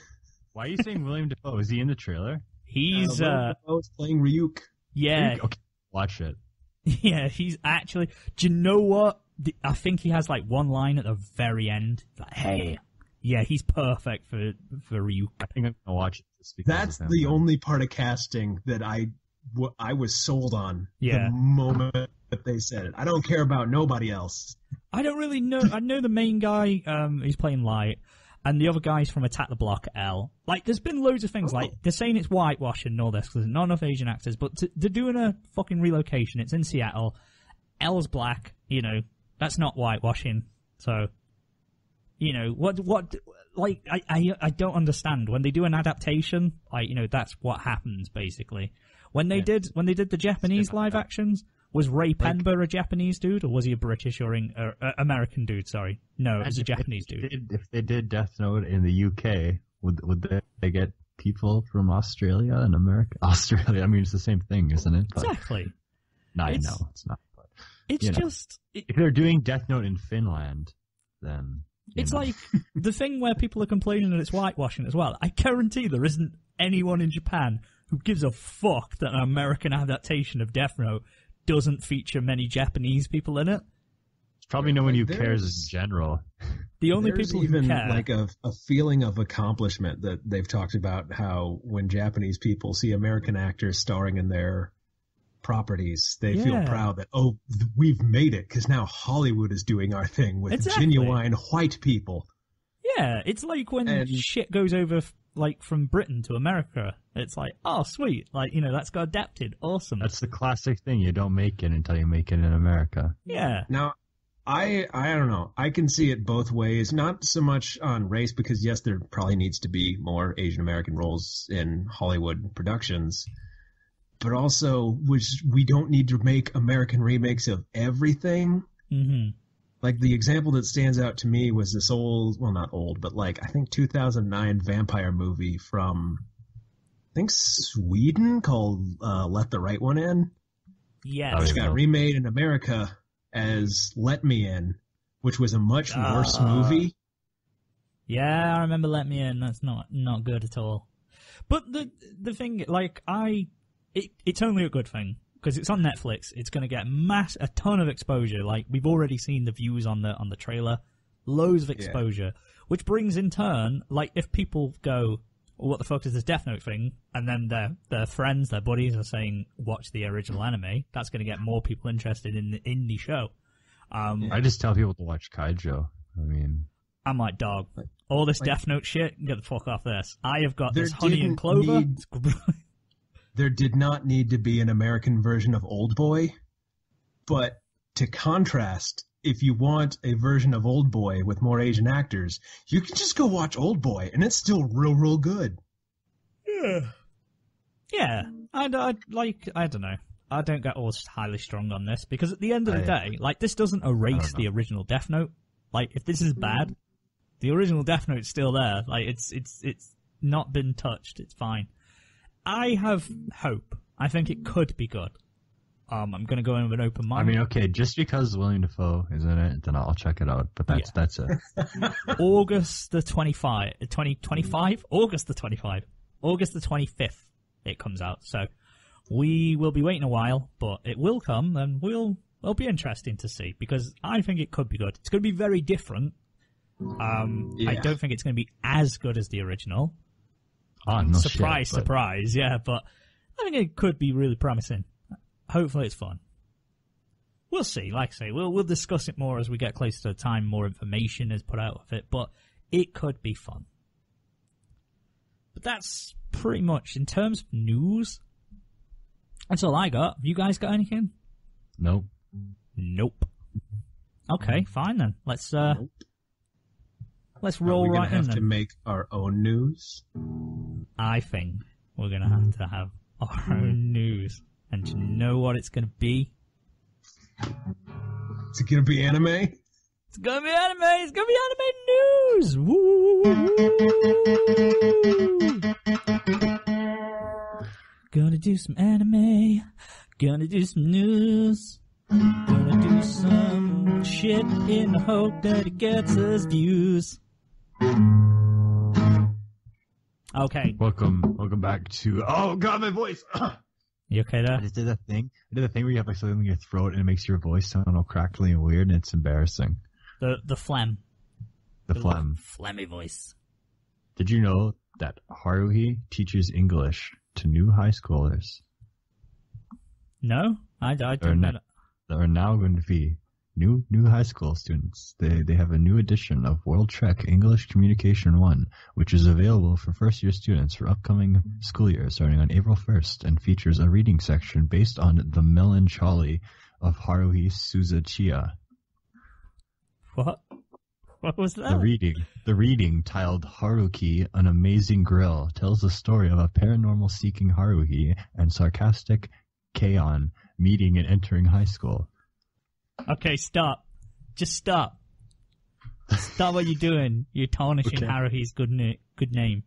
Why are you saying William Dafoe? Is he in the trailer? He's Willem Dafoe's playing Ryuk. yeah. Okay, watch it. Yeah, he's actually. Do you know what? I think he has like one line at the very end. Like, hey, yeah, he's perfect for Ryuk. I think I'm gonna watch it. Just because That's of him. the only part of casting that I was sold on Yeah. the moment that they said it. I don't care about nobody else. I don't really know. I know the main guy, he's playing Light, and the other guy's from Attack the Block, L. Like, there's been loads of things, like, they're saying it's whitewashing and all this, because there's not enough Asian actors, but they're doing a fucking relocation. It's in Seattle. L's black, that's not whitewashing. So, what, like, I don't understand. When they do an adaptation, like, that's what happens, basically. When they did the Japanese live actions, was Ray Penber a Japanese dude, or was he a British or American dude? Sorry, no, it was a Japanese dude. If they did Death Note in the UK, would they get people from Australia and America? Australia, I mean, it's the same thing, isn't it? But, Exactly. no, I know it's not. But, It's just. if they're doing Death Note in Finland, then It's like the thing where people are complaining that it's whitewashing as well. I guarantee there isn't anyone in Japan who gives a fuck that an American adaptation of Death Note doesn't feature many Japanese people in it. It's probably no one who Like, cares in general. The only There's people even who care. like a feeling of accomplishment that they've talked about, how when Japanese people see American actors starring in their properties, they feel proud that, we've made it because now Hollywood is doing our thing with genuine white people. Yeah, it's like when shit goes over like from Britain to America. It's like, oh, sweet. Like, that's got adapted. Awesome. That's the classic thing. You don't make it until you make it in America. Yeah. Now, I don't know. I can see it both ways. Not so much on race, because yes, there probably needs to be more Asian American roles in Hollywood productions. But also, we don't need to make American remakes of everything. Mm-hmm. Like, the example that stands out to me was this not old, but like, I think 2009 vampire movie from, I think, Sweden called Let the Right One In. Yeah. Which got remade in America as Let Me In, which was a much worse movie. Yeah, I remember Let Me In. That's not good at all. But the thing, like, it's only a good thing because it's on Netflix. It's going to get a ton of exposure. Like we've already seen the views on the trailer, loads of exposure, which brings in turn, like if people go, well, "What the fuck is this Death Note thing?" and then their friends, their buddies are saying, "Watch the original anime." That's going to get more people interested in the show. I just tell people to watch Kaijo. I mean, I'm like, dog, all this Death Note shit, get the fuck off this. I have got this Honey and Clover. There did not need to be an American version of Old Boy, but to contrast, if you want a version of Old Boy with more Asian actors, you can just go watch Old Boy, and it's still real good. Yeah. I don't know. I don't get all highly strung on this, because at the end of the day, like, this doesn't erase the original Death Note. Like, if this is bad, the original Death Note's still there. Like, it's not been touched. It's fine. I have hope. I think it could be good. I'm going to go in with an open mind. I mean, okay, just because William Dafoe is in it, then I'll check it out. But that's it. August the 2025? August the 25. August the 25th it comes out. So we will be waiting a while, but it will come, and it'll be interesting to see, because I think it could be good. It's going to be very different. I don't think it's going to be as good as the original. Oh, no surprise, shit, surprise, yeah, but I think it could be really promising. Hopefully it's fun. We'll see, like I say, we'll discuss it more as we get closer to the time, more information is put out of it, but it could be fun. But that's pretty much, in terms of news, that's all I got. Have you guys got anything? Nope. Okay, fine then. Let's roll right in. Have to make our own news. I think we're gonna have to have our own news, and do you know what it's gonna be? Is it gonna be anime? It's gonna be anime. It's gonna be anime news. Woo! Gonna do some anime. Gonna do some news. Gonna do some shit in the hope that it gets us views. Okay. Welcome back to. Oh God, my voice. You okay there? I just did that thing. I did the thing where you have like something in your throat and it makes your voice sound all crackly and weird, and it's embarrassing. The phlegm. The phlegm. Phlegmy voice. Did you know that Haruhi teaches English to new high schoolers? No, I don't know. There are now going to be new high school students. They have a new edition of World Trek English Communication 1, which is available for first-year students for upcoming school year starting on April 1st, and features a reading section based on the melancholy of Haruhi Suzuchiya. What? What was that? The reading, titled Haruki, An Amazing Grill, tells the story of a paranormal-seeking Haruhi and sarcastic Keion meeting and entering high school. Okay, stop. Just stop. Stop what you're doing. You're tarnishing Haruhi's good name.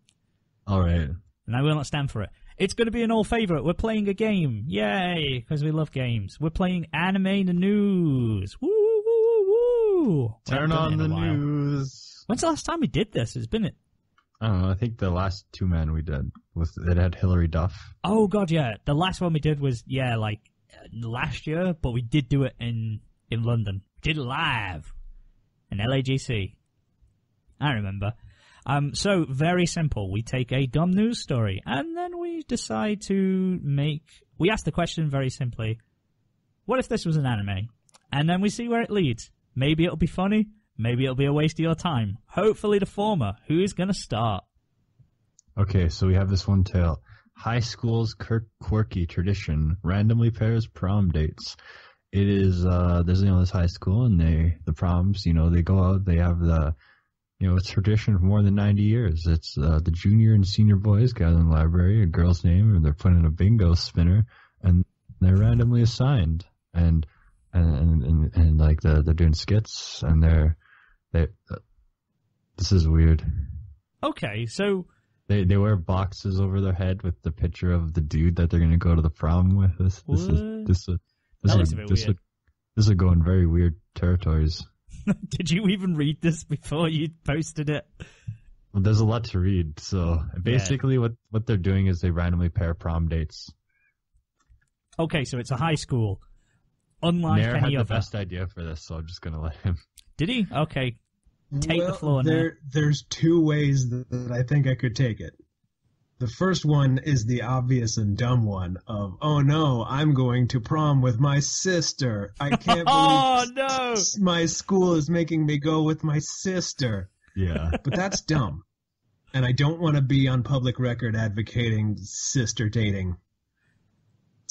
All right. And I will not stand for it. It's going to be an old favourite. We're playing a game. Yay, because we love games. We're playing Anime the News. Woo, woo, woo, woo. Turn on the news. When's the last time we did this? It's been... I don't know. I think the last two men we did it had Hilary Duff. Oh, God, yeah. The last one we did was, last year, but we did do it in London. We did it live in LAGC. I remember. So, very simple. We take a dumb news story, and then we decide to we ask the question very simply, what if this was an anime? And then we see where it leads. Maybe it'll be funny. Maybe it'll be a waste of your time. Hopefully the former. Who's going to start? Okay, so we have this one tale. High school's quirky tradition randomly pairs prom dates. It is, there's, this high school, and the proms, they go out, they have it's tradition for more than 90 years. It's, the junior and senior boys gather in the library, a girl's name, and they're put in a bingo spinner, and they're randomly assigned. And like, they're doing skits, and this is weird. Okay, so... They wear boxes over their head with the picture of the dude that they're going to go to the prom with. This would go in very weird territories. Did you even read this before you posted it? Well, there's a lot to read. So basically what they're doing is they randomly pair prom dates. Okay, so it's a high school. Unlike Nair had any the other. best idea for this, so I'm just going to let him. Did he? Okay. Take the floor now. There's two ways that I think I could take it. The first one is the obvious and dumb one of, oh no, I'm going to prom with my sister. I can't believe no! my school is making me go with my sister. Yeah. But that's dumb. And I don't want to be on public record advocating sister dating.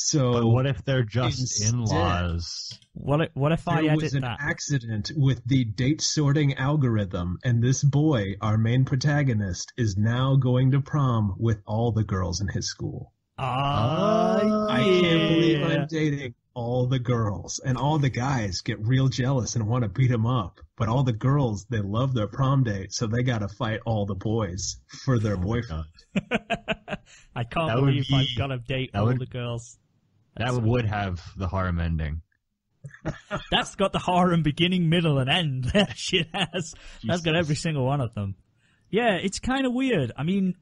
So But what if they're just instead, in-laws? What if I there edit was an that? accident with the date sorting algorithm, and this boy, our main protagonist, is now going to prom with all the girls in his school. I can't believe I'm dating all the girls, and all the guys get real jealous and want to beat him up. But all the girls, they love their prom date, so they got to fight all the boys for their boyfriend. I can't That would believe be- I've got to date that all would- the girls. That would have the harem ending. That's got the harem beginning, middle, and end. That shit has. That's got Jesus. every single one of them. Yeah, it's kind of weird. I mean,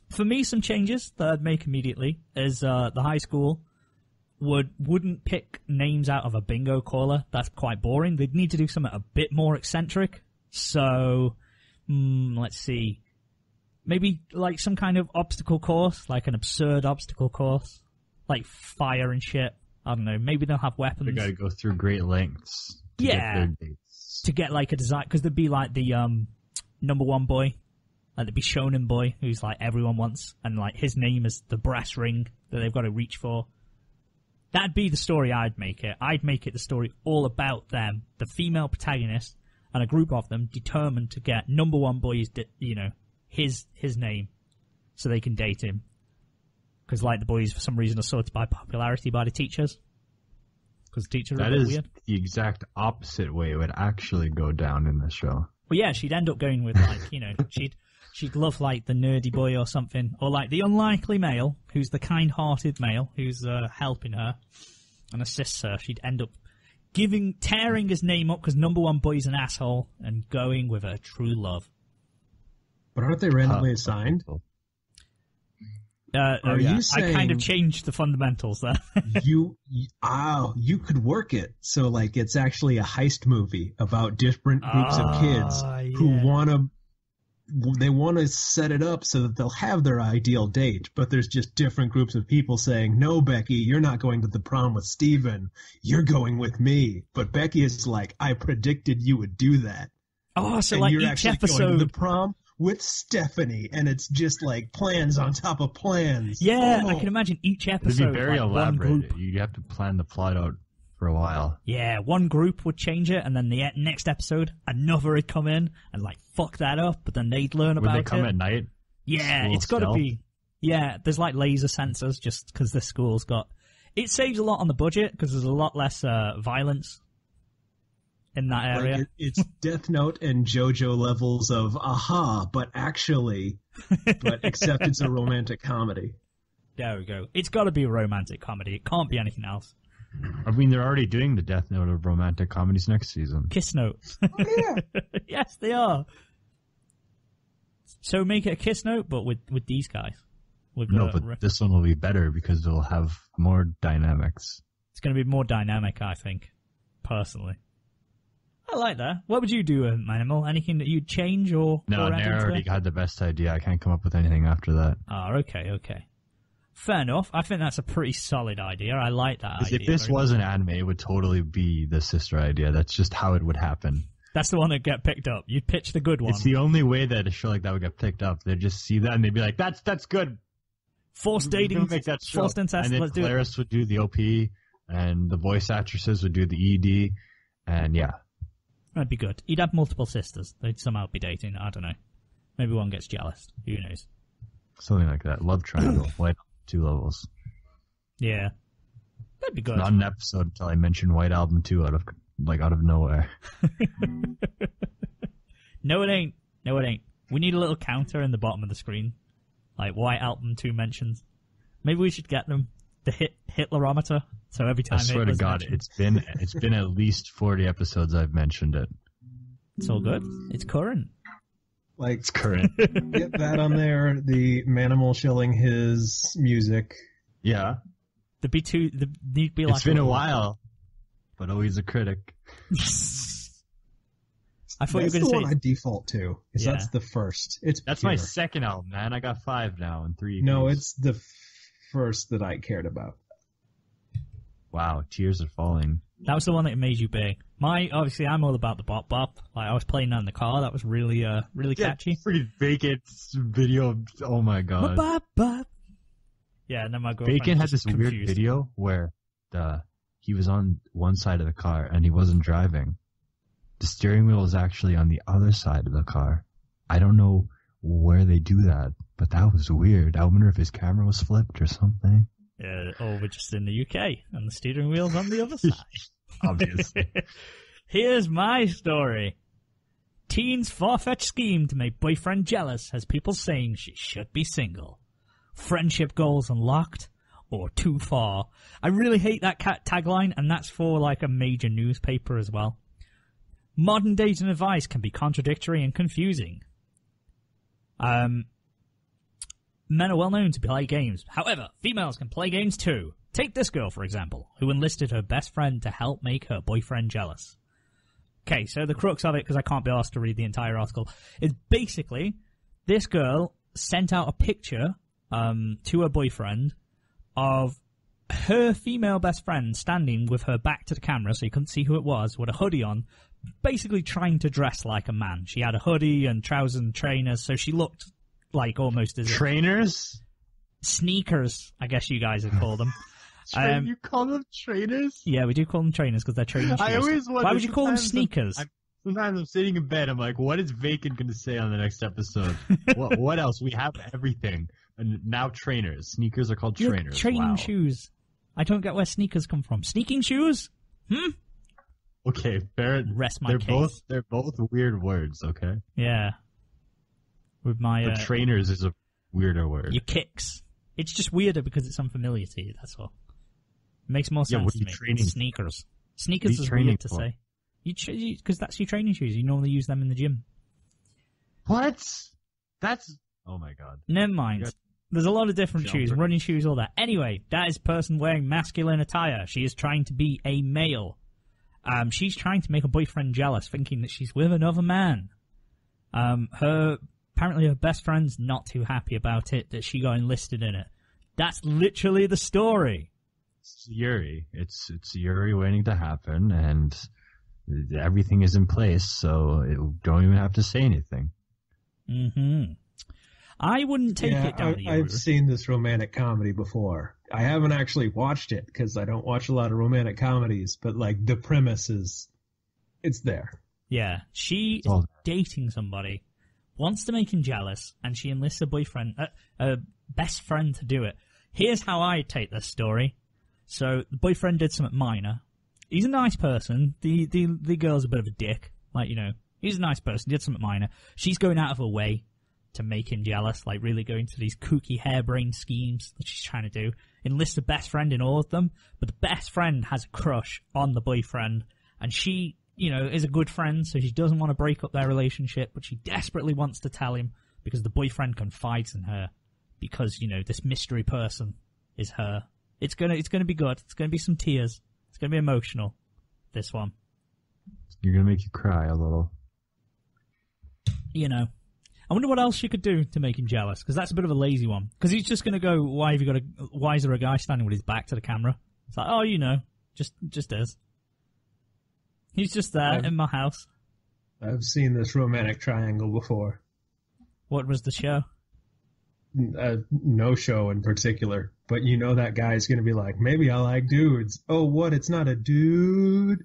for me, some changes that I'd make immediately is the high school wouldn't pick names out of a bingo caller. That's quite boring. They'd need to do something a bit more eccentric. So, let's see. Maybe like some kind of obstacle course, like an absurd obstacle course, like fire and shit. I don't know. Maybe they'll have weapons. They got to go through great lengths to Yeah. get their dates. To get like a design, because there'd be like the number one boy, like there'd be Shonen boy, who's like everyone wants, and like his name is the brass ring that they've got to reach for. That'd be the story I'd make it. I'd make it the story all about them, the female protagonist, and a group of them determined to get number one boy's, his name, so they can date him. Because like the boys, for some reason, are sorted by popularity by the teachers. Because the teachers are a That bit is weird. the exact opposite way it would actually go down in the show. Well, yeah, she'd end up going with like, she'd love like the nerdy boy or something, or like the unlikely male who's the kind-hearted male who's helping her and assists her. She'd end up tearing his name up because number one boy's an asshole and going with her true love. But aren't they randomly assigned? Are you I kind of saying- changed the fundamentals there. you could work it so like it's actually a heist movie about different groups of kids who want to set it up so that they'll have their ideal date, but there's just different groups of people saying, no, Becky, you're not going to the prom with Steven, you're going with me. But Becky is like, I predicted you would do that. Oh, so and like you're each actually episode. going to the prom with Stephanie, and it's just like plans on top of plans. Yeah, Oh. I can imagine each It'd episode. be very like, one group. elaborate. You have to plan the plot out for a while. Yeah, one group would change it, and then the next episode, another would come in and like fuck that up, but then they'd learn Would about they it. come at night? Yeah, School it's got to stealth? be. Yeah, there's like laser sensors just because this school's got. It saves a lot on the budget because there's a lot less violence in that area. Like it's Death Note and JoJo levels of aha, but except it's a romantic comedy. There we go. It's got to be a romantic comedy. It can't be anything else. I mean, they're already doing the Death Note of romantic comedies next season. Kiss Note. Oh, yeah. Yes, they are. So make it a Kiss Note, but with these guys. With, No, but this one will be better because it'll have more dynamics. It's going to be more dynamic, I think, personally. I like that. What would you do, Manimal? Anything that you'd change or No, or add Nair into already it? had the best idea. I can't come up with anything after that. Ah, okay. Fair enough. I think that's a pretty solid idea. I like that 'Cause idea. if this very was much. an anime, it would totally be the sister idea. That's just how it would happen. That's the one that get picked up. You'd pitch the good one. It's the only way that a show like that would get picked up. They'd just see that and they'd be like, "That's good. Forced We dating, can make that show." forced incest. And then Let's do it. Claris would do the OP, and the voice actresses would do the ED, and yeah. That'd be good. He'd have multiple sisters. They'd somehow be dating. I don't know. Maybe one gets jealous. Who knows? Something like that. Love triangle. White 2 levels. Yeah. That'd be good. Not an episode until I mentioned White Album 2 out of nowhere. No, it ain't. We need a little counter in the bottom of the screen. Like White Album 2 mentions. Maybe we should get them. The Hitlerometer. So every time I swear to Hitler's God, mentioned. it's been at least 40 episodes I've mentioned it. It's all good. It's current. Like It's current. get that on there. The Manimal shilling his music. Yeah. There'd be two. There'd be like. It's been a while, but always a critic. I thought That's you were the going one to I default to. Is Yeah. That's the first. That's pure. my second album, man. I got 5 now and 3. No, EPs. it's the first that I cared about. Wow, tears are falling. That was the one that made you big. Obviously, I'm all about the bop bop. Like, I was playing that in the car. That was really catchy. Freaking Bacon video. Oh my god. Bop bop. Yeah, and then my girlfriend Bacon had was this just weird confused. video where he was on one side of the car and he wasn't driving. The steering wheel was actually on the other side of the car. I don't know where they do that, but that was weird. I wonder if his camera was flipped or something. Yeah, or we're just in the UK, and the steering wheel's on the other side. Obviously. Here's my story. Teen's far-fetched scheme to make boyfriend jealous has people saying she should be single. Friendship goals unlocked, or too far. I really hate that tagline, and that's for like a major newspaper as well. Modern dating advice can be contradictory and confusing. Men are well known to play games. However, females can play games too. Take this girl, for example, who enlisted her best friend to help make her boyfriend jealous. Okay, so the crux of it, because I can't be asked to read the entire article, is basically this girl sent out a picture to her boyfriend of her female best friend standing with her back to the camera, so you couldn't see who it was, with a hoodie on, basically trying to dress like a man. She had a hoodie and trousers and trainers, so she looked like almost as Trainers? sneakers, I guess you guys would call them. You call them trainers? Yeah, we do call them trainers because they're training shoes. I always wonder. Why would you call them sometimes sneakers? Sometimes I'm sitting in bed. I'm like, what is Bacon going to say on the next episode? what else? We have everything. And now trainers. Sneakers are called Yeah, trainers. training Wow. shoes. I don't get where sneakers come from. Sneaking shoes? Okay, fair. Rest my case. They're both weird words. Okay, Yeah. With my but trainers is a weirder word. your kicks. It's just weirder because it's unfamiliar to you. That's all. It makes more sense what are to you me. training? Sneakers. What Sneakers are you is training weird to for? say. Because that's your training shoes. You normally use them in the gym. What? That's. Oh my god. Never mind. got There's a lot of different jumper. shoes, running shoes, all that. Anyway, that is a person wearing masculine attire. She is trying to be a male. She's trying to make her boyfriend jealous, thinking that she's with another man. Apparently her best friend's not too happy about it, that she got enlisted in it. That's literally the story. It's Yuri. It's Yuri waiting to happen, and everything is in place, so it don't even have to say anything. Mm-hmm. I wouldn't take it down the I've seen this romantic comedy before. I haven't actually watched it because I don't watch a lot of romantic comedies, but like the premise is, it's there. Yeah, she is dating somebody, wants to make him jealous, and she enlists a boyfriend, a best friend to do it. Here's how I take this story. So the boyfriend did something minor. He's a nice person. The girl's a bit of a dick. Like, you know, he's a nice person. Did something minor. She's going out of her way to make him jealous, like really going to these kooky harebrained schemes that she's trying to do. Enlists a best friend in all of them, but the best friend has a crush on the boyfriend, and she, you know, is a good friend, so she doesn't want to break up their relationship, but she desperately wants to tell him because the boyfriend confides in her because, you know, this mystery person is her. It's gonna be good. It's gonna be some tears. It's gonna be emotional. This one. You're gonna make you cry a little. You know. I wonder what else you could do to make him jealous, because that's a bit of a lazy one. Because he's just going to go, why is there a guy standing with his back to the camera? It's like, oh, you know, just is. He's just there in my house. I've seen this romantic triangle before. What was the show? No show in particular, but you know that guy's going to be like, maybe I like dudes. Oh, what? It's not a dude?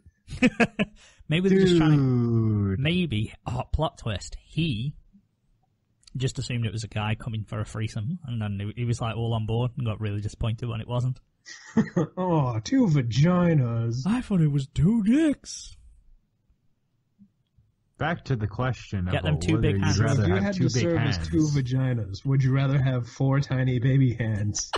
Maybe they're just trying to... Maybe, plot twist, he just assumed it was a guy coming for a threesome, and then he was like all on board and got really disappointed when it wasn't. Oh, 2 vaginas. I thought it was 2 dicks. Back to the question Get them about 2 whether big hands. you'd rather If you have had 2 to big serve hands. as 2 vaginas, would you rather have 4 tiny baby hands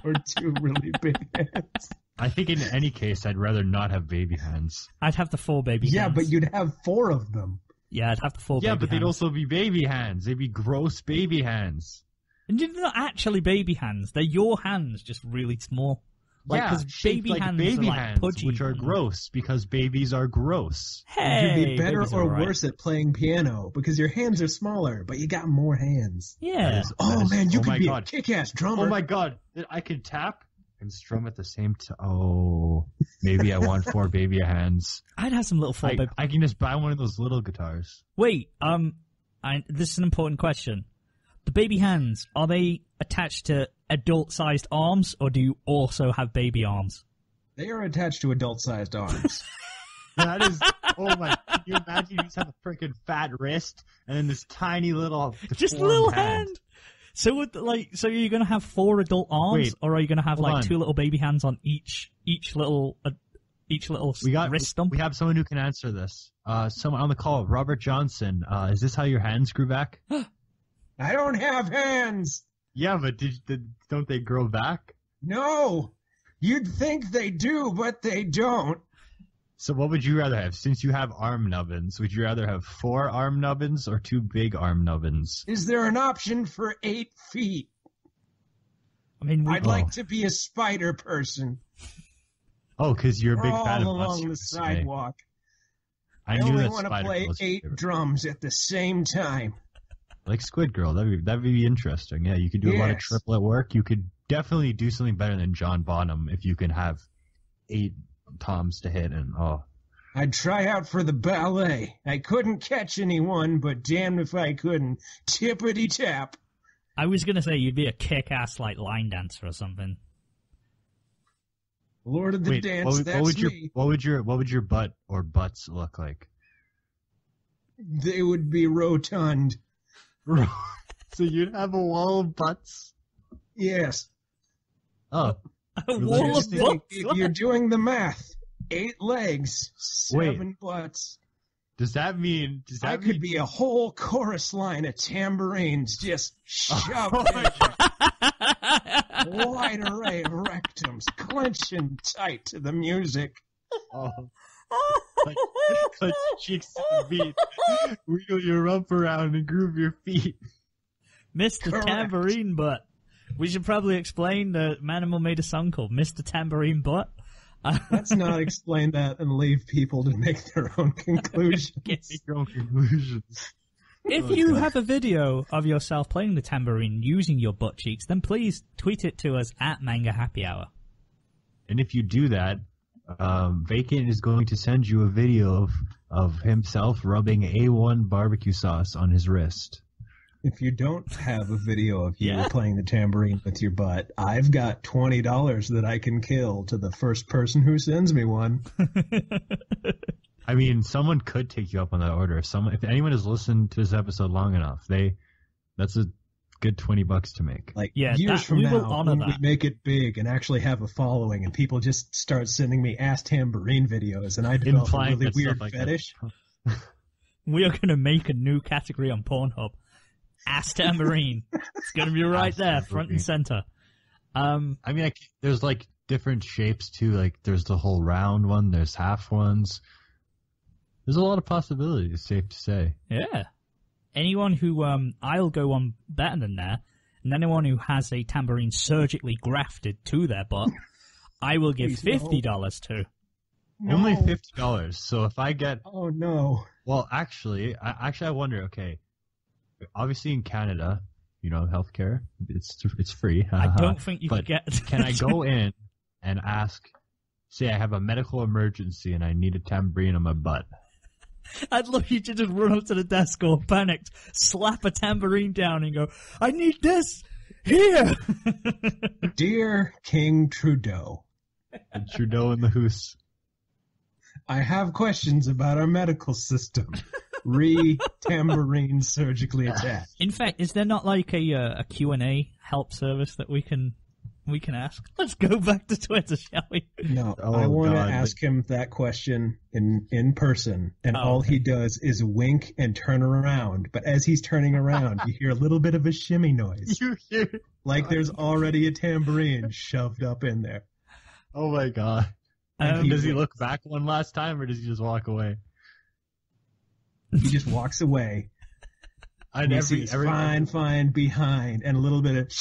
or 2 really big hands? I think in any case, I'd rather not have baby hands. I'd have the 4 baby hands. Yeah, but you'd have 4 of them. Yeah, I'd have the 4 baby Yeah, hands. but they'd also be baby hands. They'd be gross baby hands. And they're not actually baby hands. They're your hands, just really small. Like, yeah, 'cause shaped baby like hands baby are like hands, pudgy. which are gross because babies are gross. Hey, Would you be better babies are or alright. worse at playing piano because your hands are smaller, but you got more hands? Yeah. You oh could my be God. a kick-ass drummer. Oh my God, I could tap and strum at the same time. Oh, maybe I want 4 baby hands. I'd have some little four baby. I can just buy one of those little guitars. Wait, this is an important question. The baby hands, are they attached to adult-sized arms, or do you also have baby arms? They are attached to adult-sized arms. That is, oh my, can you imagine you just have a freaking fat wrist and then this tiny little Just a deformed little hand. So, so you're gonna have 4 adult arms, Wait, or are you gonna have hold like on. 2 little baby hands on each little wrist stump? We have someone who can answer this. Someone on the call, Robert Johnson. Is this how your hands grew back? I don't have hands. Yeah, but don't they grow back? No. You'd think they do, but they don't. So what would you rather have? Since you have arm nubbins, would you rather have 4 arm nubbins or 2 big arm nubbins? Is there an option for 8 feet? I mean, I'd like to be a spider person. Oh, because you're a big Crawl fan of along Buster the today. sidewalk. I I knew only that want to Spider play was your 8 favorite. drums at the same time. Like Squid Girl. That'd be interesting. Yeah, you could do a lot of Yes. triplet work. You could definitely do something better than John Bonham if you can have 8 toms to hit and I'd try out for the ballet. I couldn't catch anyone, but damn if I couldn't. Tippity tap. I was gonna say you'd be a kick-ass like line dancer or something. Lord of the Wait, Dance, that's me. what would your butt or butts look like? They would be rotund. So you'd have a wall of butts? Yes. Oh, A wall of If butts? you're doing the math, 8 legs, 7 butts. does that mean? I could be a whole chorus line of tambourines just shoved in. Wide array of rectums, clenching tight to the music. Oh. Like cheeks to the beat. Wiggle your rump around and groove your feet. Mr. Correct. Tambourine Butt. We should probably explain that Manimal made a song called Mr. Tambourine Butt. Let's not explain that and leave people to make their own conclusions. Make your own conclusions. If you have a video of yourself playing the tambourine using your butt cheeks, then please tweet it to us at Manga Happy Hour. And if you do that, Vacant is going to send you a video of himself rubbing A1 barbecue sauce on his wrist. If you don't have a video of you Yeah. playing the tambourine with your butt, I've got $20 that I can kill to the first person who sends me one. I mean, someone could take you up on that order. If anyone has listened to this episode long enough, that's a good $20 to make. Like Yeah, years from we will now, honor when we that. make it big and actually have a following, and people just start sending me ass tambourine videos, and I develop a Implying really that weird stuff like that. fetish. We are going to make a new category on Pornhub. Ass tambourine. It's going to be right Ass there, front and center. I mean, there's like different shapes too. Like there's the whole round one. There's half ones. There's a lot of possibilities. Safe to say. Yeah. Anyone who, I'll go on better than that, and anyone who has a tambourine surgically grafted to their butt, I will give Please, no. $50 to. Only No. $50. So if I get, Oh no! well, actually, I wonder. Okay, obviously in Canada, healthcare it's free. I don't think you But could get... Can I go in and ask? Say I have a medical emergency and I need a tambourine on my butt. I'd love you to just run up to the desk all panicked, slap a tambourine down and go, I need this! Here! Dear King Trudeau, And Trudeau in the hoose. I have questions about our medical system. Tambourine surgically attached. In fact, is there not like a Q&A help service that we can ask? Let's go back to Twitter, shall we? No, Oh, I want to God. ask him that question in person, and Oh, all okay. he does is wink and turn around. But as he's turning around, you hear a little bit of a shimmy noise, You hear? like there's already a tambourine shoved up in there. Oh my god. And Does he winks. look back one last time, or does he just walk away? He just walks away. And you see his fine behind, and a little bit of.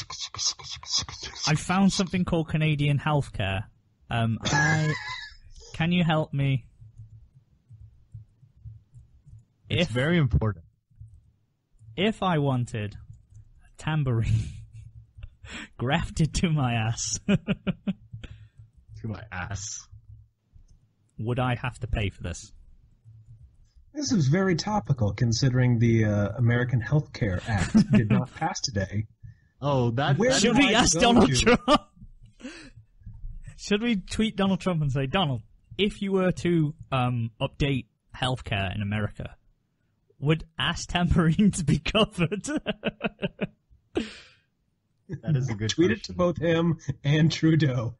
I found something called Canadian healthcare, Hi. Can you help me? It's very important. If I wanted a tambourine grafted to my ass, To my ass. would I have to pay for this? This is very topical, considering the American Health Care Act did not pass today. Oh, that Should we ask Donald Trump? Should we tweet Donald Trump and say, Donald, if you were to update healthcare in America, would ass tambourines be covered? That is a good Tweet question. it to both him and Trudeau.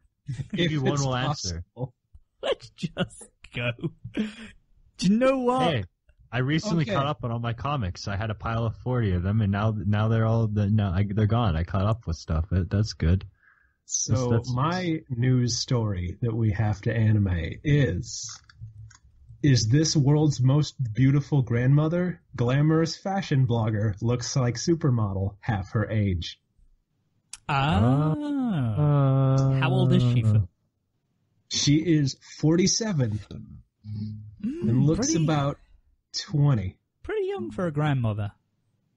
Maybe one it's will answer. possible. Let's just go. Do you know what? Hey, I recently Okay. caught up on all my comics. I had a pile of 40 of them, and now they're they're gone. I caught up with stuff. That's good. So That's- my news story that we have to animate is this world's most beautiful grandmother, glamorous fashion blogger, looks like supermodel, half her age. How old is she? She is 47 and looks pretty, about 20. pretty young for a grandmother.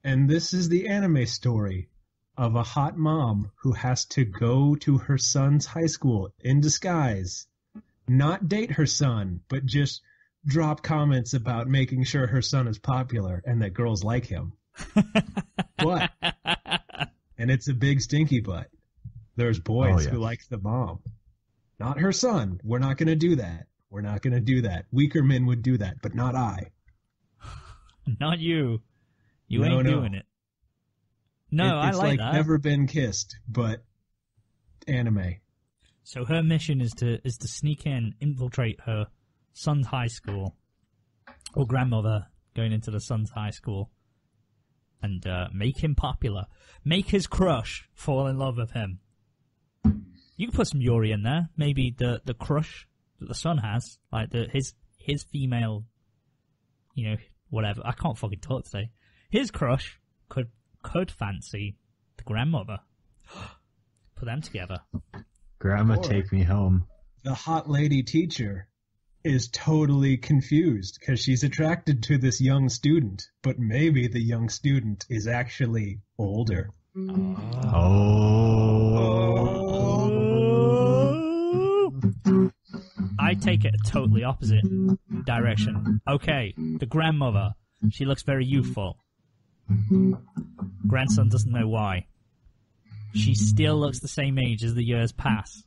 And this is the anime story of a hot mom who has to go to her son's high school in disguise, not date her son, but just drop comments about making sure her son is popular and that girls like him. But, and it's a big stinky butt. There's boys who like the mom. Not her son. We're not going to do that. We're not going to do that. Weaker men would do that, but not I. Not you. You No, ain't no. doing it. No, I It's like like that. never been kissed, but anime. So her mission is to sneak in, infiltrate her son's high school, or grandmother going into the son's high school, and make him popular, make his crush fall in love with him. You can put some Yuri in there, maybe the crush that the son has, like his female, whatever. I can't fucking talk today. His crush could fancy the grandmother. Put them together. Grandma, Or- take me home. The hot lady teacher is totally confused because she's attracted to this young student, but maybe the young student is actually older. I take it a totally opposite direction. Okay, the grandmother, she looks very youthful. Grandson doesn't know why. She still looks the same age as the years pass.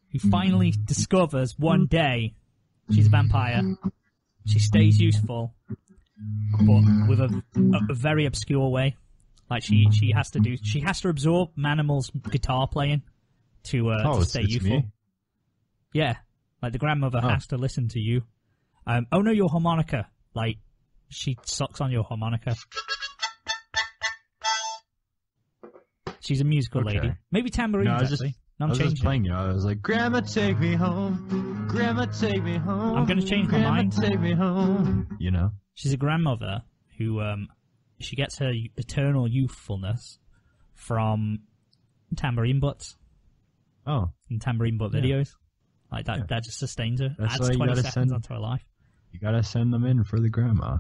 He finally discovers one day she's a vampire. She stays useful, but with a very obscure way. Like she has to absorb Manimal's guitar playing to stay it's youthful. me? Yeah, like the grandmother has to listen to you. Oh no, your harmonica. Like she sucks on your harmonica. She's a musical Okay. lady. Maybe tambourines, No, I was just- actually. No, I I'm was just changing. playing, I was like, Grandma, take me home. Grandma, take me home. I'm gonna change my Grandma, mind. take me home. She's a grandmother who, she gets her eternal youthfulness from tambourine butts Oh, and tambourine butt videos. Like that, that just sustains her. That's Adds why you 20 gotta seconds send- onto her life. you gotta send them in for the grandma.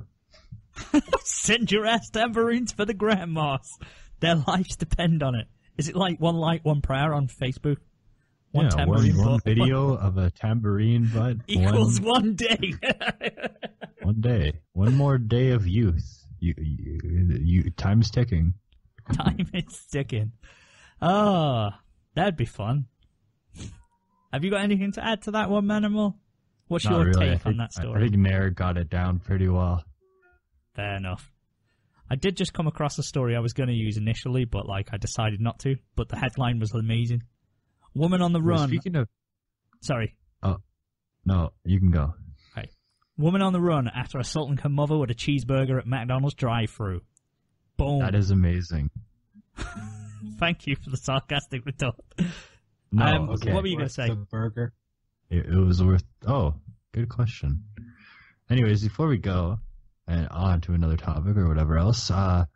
Send your ass tambourines for the grandmas. Their lives depend on it. Is it like one prayer on Facebook? One tambourine one butt video of a tambourine butt equals one day. one day, one more day of youth. You time's ticking. Time is ticking. Oh, that'd be fun. Have you got anything to add to that one, Manimal? What's Not your really. take on that I story? think Nair got it down pretty well. Fair enough. I did just come across a story I was going to use initially, but I decided not to. But the headline was amazing. Woman on the Well, run. speaking of, Sorry. no, you can go. Woman on the run after assaulting her mother with a cheeseburger at McDonald's drive-thru. Boom. That is amazing. Thank you for the sarcastic retort. No, What okay. were you going to say? The burger. It was worth. Oh, good question. Anyways, before we go and on to another topic or whatever else, I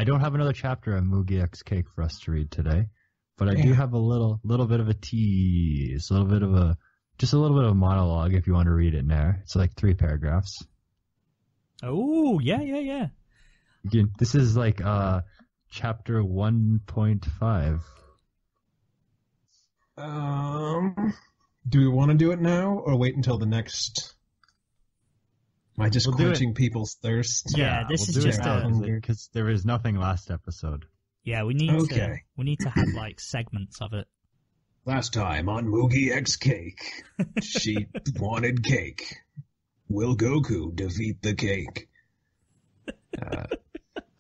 don't have another chapter of Mugi X Cake for us to read today, but I do have a little bit of a tease, a little bit of just a little bit of a monologue if you want to read it in there. It's like 3 paragraphs. Oh, yeah. Again, this is like chapter 1.5. Do we want to do it now or wait until the next? Am I just quenching people's thirst? Yeah, this is just because there was nothing last episode. Yeah, we need to have like segments of it. Last time on Mugi X Cake, she wanted cake. Will Goku defeat the cake?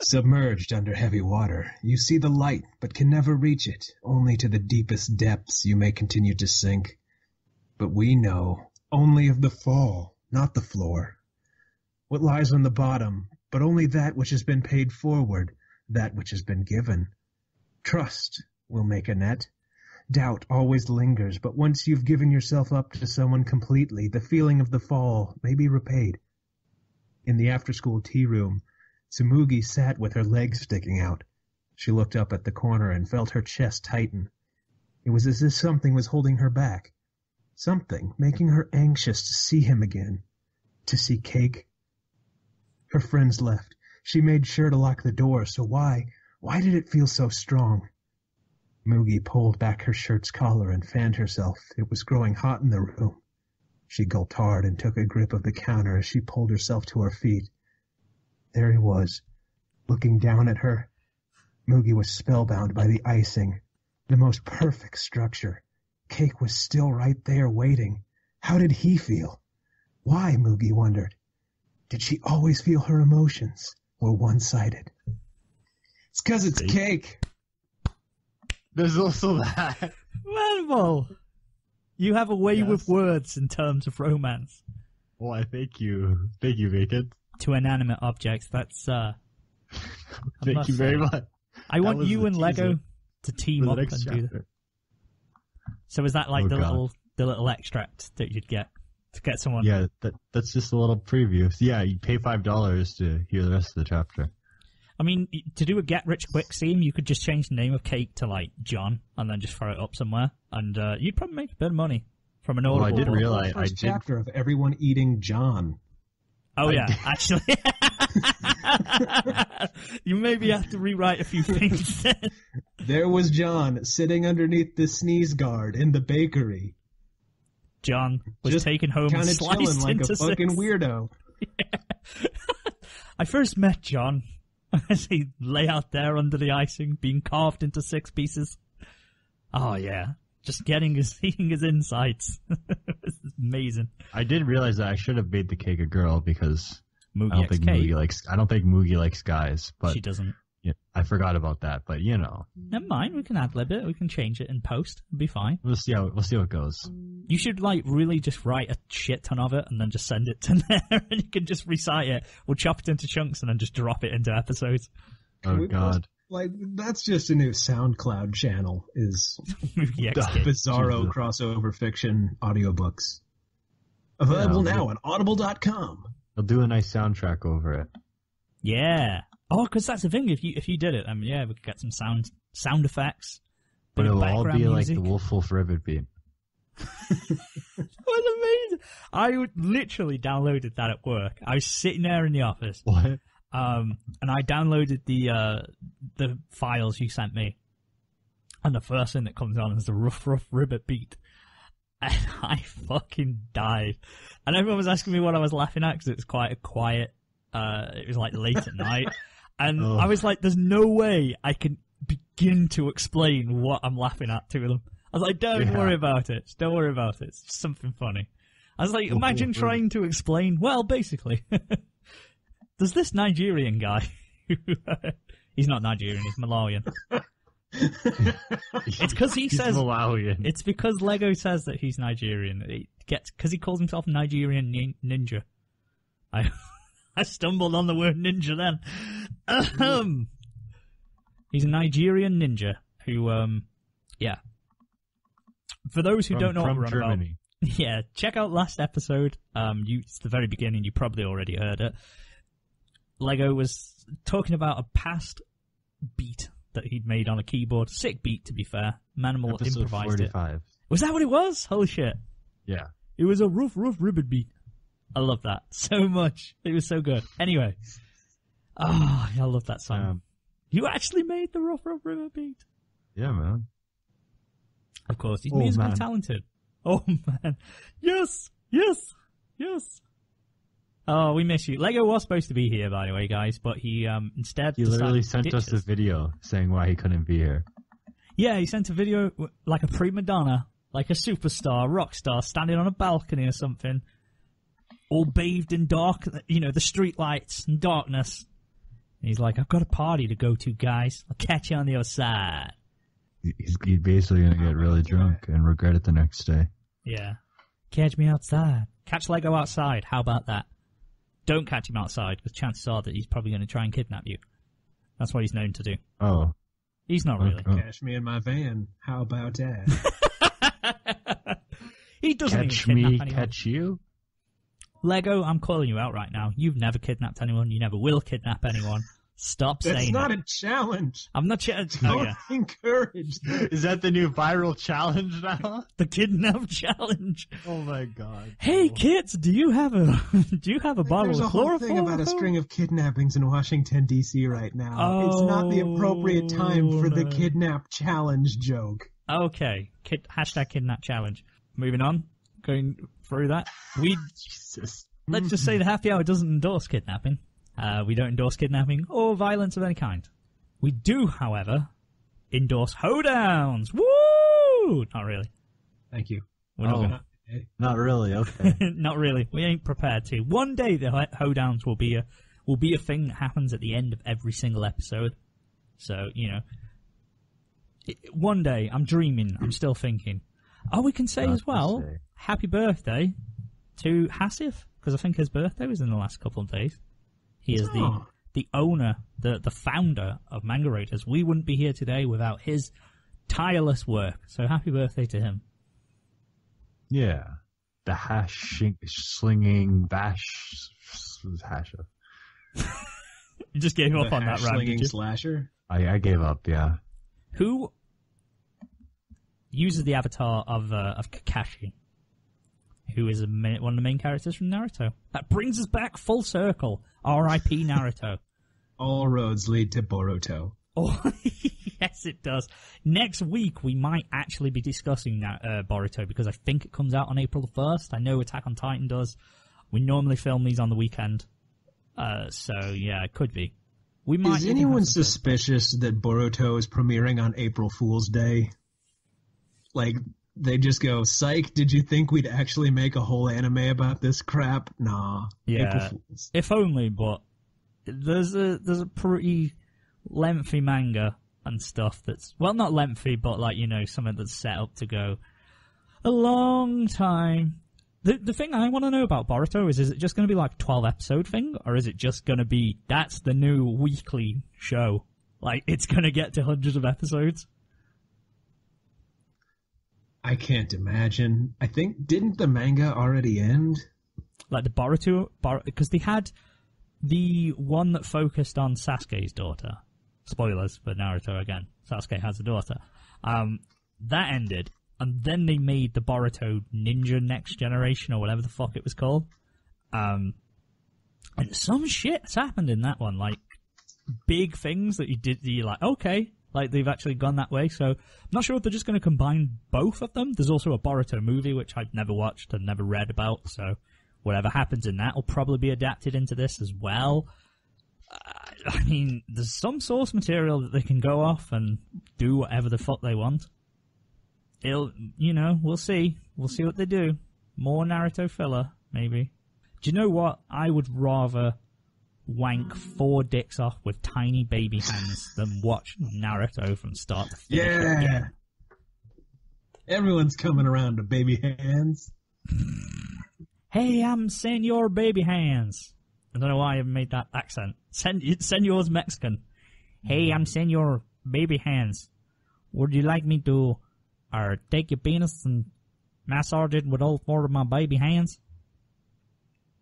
Submerged under heavy water, you see the light but can never reach it. Only to the deepest depths you may continue to sink. But we know only of the fall, not the floor. What lies on the bottom, but only that which has been paid forward, that which has been given. Trust will make a net. Doubt always lingers, but once you've given yourself up to someone completely, the feeling of the fall may be repaid. In the after-school tea room, Tsumugi sat with her legs sticking out. She looked up at the corner and felt her chest tighten. It was as if something was holding her back. Something making her anxious to see him again. To see Cake. Her friends left. She made sure to lock the door, so why did it feel so strong? Mugi pulled back her shirt's collar and fanned herself. It was growing hot in the room. She gulped hard and took a grip of the counter as she pulled herself to her feet. There he was, looking down at her. Mugi was spellbound by the icing, the most perfect structure. Cake was still right there waiting. How did he feel? Why, Mugi wondered. Did she always feel her emotions were one-sided? It's 'cause it's Cake. There's also that. Manuel, you have a way with words in terms of romance. Why, thank you. Thank you, Bacon. To inanimate objects, that's, Thank you very much. I want you and Lego to team up and do that. So is that like the little extract that you'd get to get someone? Yeah, that's just a little preview. So yeah, you pay $5 to hear the rest of the chapter. I mean, to do a get-rich-quick scheme, you could just change the name of Cake to, like, John, and then just throw it up somewhere, and you'd probably make a bit of money from an Audible. Well, I did realize first chapter of everyone eating John. Oh, yeah, actually. You maybe have to rewrite a few things then. There was John sitting underneath the sneeze guard in the bakery. John was just taken home and sliced like into a fucking 6. Weirdo. Yeah. I first met John as he lay out there under the icing, being carved into 6 pieces. Oh, yeah. Just eating his insides. It's amazing. I did realize that I should have made the cake a girl because Mugi I don't think Mugi likes guys. But she doesn't. Yeah, I forgot about that, but you know. Never mind, we can ad-lib it. We can change it in post. It'll be fine. We'll see how it goes. You should really just write a shit ton of it and then just send it to there, and you can just recite it. We'll chop it into chunks and then just drop it into episodes. Oh God! That's just a new SoundCloud channel. Is Bizarro crossover fiction audiobooks available now on Audible.com. They'll do a nice soundtrack over it. Yeah. Oh, because that's the thing. If you did it, we could get some sound effects. But it'll all be music. Like the Wolf Ribbit beat. That was amazing. I literally downloaded that at work. I was sitting there in the office. What? And I downloaded the files you sent me. And the first thing that comes on is the Rough Ribbit beat. And I fucking died. And everyone was asking me what I was laughing at because it was quite a quiet. It was like late at night. And I was like, there's no way I can begin to explain what I'm laughing at to them. I was like, don't worry about it. Don't worry about it. It's just something funny. I was like, imagine trying to explain, well, basically, there's this Nigerian guy. He's not Nigerian, he's Malawian. It's because he says Malawian. It's because Lego says that he's Nigerian. Because he calls himself Nigerian ninja. I stumbled on the word ninja then. He's a Nigerian ninja who, For those who don't know what we're on about, yeah, check out last episode. It's the very beginning. You probably already heard it. Lego was talking about a past beat that he'd made on a keyboard. Sick beat, to be fair. Manimal improvised 45. It. Was that what it was? Holy shit. Yeah. It was a rough ribbon beat. I love that so much. It was so good. Anyway. Oh, I love that song. You actually made the rough ribbon beat. Yeah, man. Of course, he's musically talented. Oh, man. Yes. Oh, we miss you. Lego was supposed to be here, by the way, guys, but he instead He literally sent us a video saying why he couldn't be here. Yeah, he sent a video like a prima donna, like a superstar, rock star, standing on a balcony or something, all bathed in dark, the street lights and darkness. And he's like, I've got a party to go to, guys. I'll catch you on the other side. He's basically going to get really drunk and regret it the next day. Yeah. Catch me outside. Catch Lego outside. How about that? Don't catch him outside, because chances are that he's probably going to try and kidnap you. That's what he's known to do. Oh. He's not really. Oh. Cash me in my van. How about that? He doesn't catch even kidnap me, anyone. catch you? Lego, I'm calling you out right now. You've never kidnapped anyone. You never will kidnap anyone. Stop saying That's not it. a challenge. I'm not Don't encourage that. Is that the new viral challenge now? The kidnap challenge. Oh my god. Hey kids, do you have a bottle There's of a whole chloroform? thing about a string of kidnappings in Washington, D.C. right now. It's not the appropriate time for the kidnap challenge joke. Okay. Hashtag kidnap challenge. Moving on. Going through that. Jesus. Let's just say the happy hour doesn't endorse kidnapping. We don't endorse kidnapping or violence of any kind. We do, however, endorse hoedowns. Woo! Not really. Thank you. We're not gonna. Not really, okay. Not really. We ain't prepared to. One day the hoedowns will be a thing that happens at the end of every single episode. So, one day, I'm dreaming, I'm still thinking. Oh, we can say as well, happy birthday to Hasif, because I think his birthday was in the last couple of days. He is the owner, the founder of Manga Raiders. We wouldn't be here today without his tireless work. So happy birthday to him. Yeah. The slinging bash hasher. You just gave up on that round, did you? Slasher? I gave up, yeah. Who uses the avatar of Kakashi, who is one of the main characters from Naruto? That brings us back full circle. R.I.P. Naruto. All roads lead to Boruto. Oh, yes, it does. Next week, we might actually be discussing Boruto, because I think it comes out on April the 1st. I know Attack on Titan does. We normally film these on the weekend. So, yeah, it could be. We might. Is anyone suspicious that Boruto is premiering on April Fool's Day? Like, they just go, psych, did you think we'd actually make a whole anime about this crap? Nah. Yeah, April Fools. if only, but there's a pretty lengthy manga and stuff that's, well, not lengthy, but like, something that's set up to go a long time. The thing I want to know about Boruto is it just going to be like a 12-episode thing, or is it just going to be, that's the new weekly show? Like, it's going to get to hundreds of episodes? I can't imagine. I think, didn't the manga already end? Like the Boruto, because they had the one that focused on Sasuke's daughter. Spoilers for Naruto again. Sasuke has a daughter. That ended, and then they made the Boruto Ninja Next Generation, or whatever the fuck it was called. And some shit's happened in that one, like big things that you're like, okay. Like, they've actually gone that way, so I'm not sure if they're just going to combine both of them. There's also a Boruto movie, which I've never watched and never read about, so whatever happens in that will probably be adapted into this as well. I mean, there's some source material that they can go off and do whatever the fuck they want. We'll see. We'll see what they do. More Naruto filler, maybe. Do you know what? I would rather wank 4 dicks off with tiny baby hands than watch Naruto from start to finish. Yeah. Everyone's coming around to baby hands. Hey, I'm Senor Baby Hands. I don't know why I made that accent. Senor's Mexican. Hey, I'm Senor Baby Hands. Would you like me to take your penis and massage it with all 4 of my baby hands?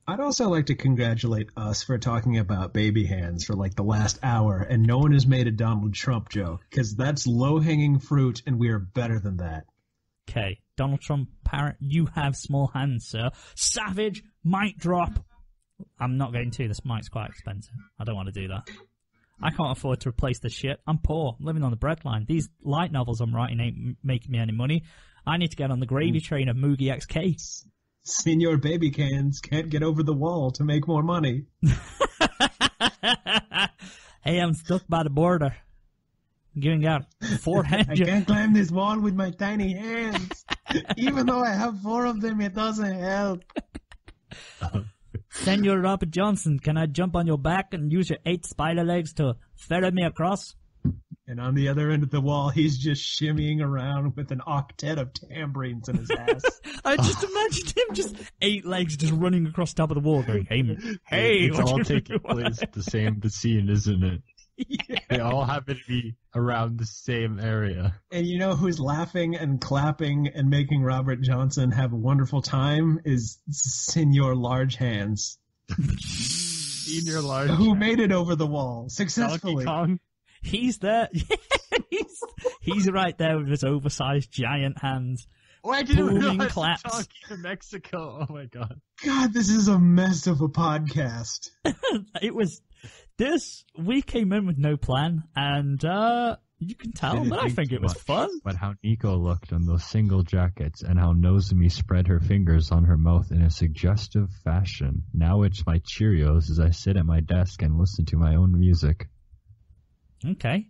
I'd also like to congratulate us for talking about baby hands for like the last hour, and no one has made a Donald Trump joke, because that's low-hanging fruit, and we are better than that. Okay, Donald Trump parrot, you have small hands, sir. Savage, mic drop. I'm not going to. This mic's quite expensive. I don't want to do that. I can't afford to replace this shit. I'm poor. I'm living on the breadline. These light novels I'm writing ain't making me any money. I need to get on the gravy train of Mugi XK. Senior baby cans can't get over the wall to make more money. Hey, I'm stuck by the border. I'm giving out 400. I can't climb this wall with my tiny hands. Even though I have 4 of them, it doesn't help. Senor Robert Johnson, can I jump on your back and use your 8 spider legs to ferry me across? And on the other end of the wall, he's just shimmying around with an octet of tambourines in his ass. I just imagined him just 8 legs just running across the top of the wall going, hey, It's what all you taking doing? place at the same scene, isn't it? Yeah. They all happen to be around the same area. And you know who's laughing and clapping and making Robert Johnson have a wonderful time is Senor Large Hands, Senior large. who made it over the wall Donkey successfully. Kong. He's there. he's right there with his oversized giant hands. Oh, I didn't Booming realize claps. the Donkey in Mexico. Oh my god. God, this is a mess of a podcast. It was this. We came in with no plan, and you can tell, Didn't but I think too it was much fun. But how Nico looked on those single jackets and how Nozomi spread her fingers on her mouth in a suggestive fashion. Now it's my Cheerios as I sit at my desk and listen to my own music. Okay,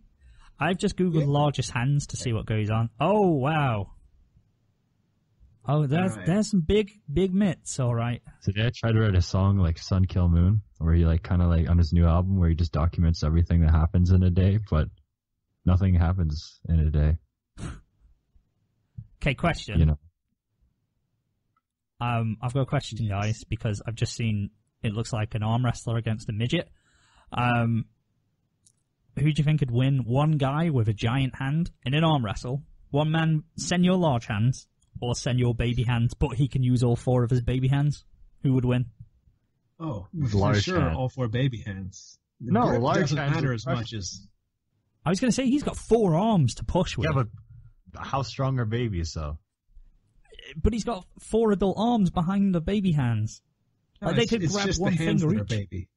I've just googled largest hands to see what goes on. Oh wow. Oh, there's some big mitts. All right. Today I tried to write a song like Sun Kill Moon, where he like kind of like on his new album where he just documents everything that happens in a day, but nothing happens in a day. Okay, question. You know. I've got a question, guys, because I've just seen it looks like an arm wrestler against a midget. Who do you think could win? One guy with a giant hand in an arm wrestle, one man Senor Large Hands, or Senor Baby Hands, but he can use all 4 of his baby hands? Who would win? Oh, for Large sure, hand. all 4 baby hands. The No, grip large doesn't hands matter are as much as. I was going to say he's got 4 arms to push with. Yeah, but how strong are babies though? But he's got 4 adult arms behind the baby hands. No, Like, they it's- could it's grab just one the hands finger that are each. baby.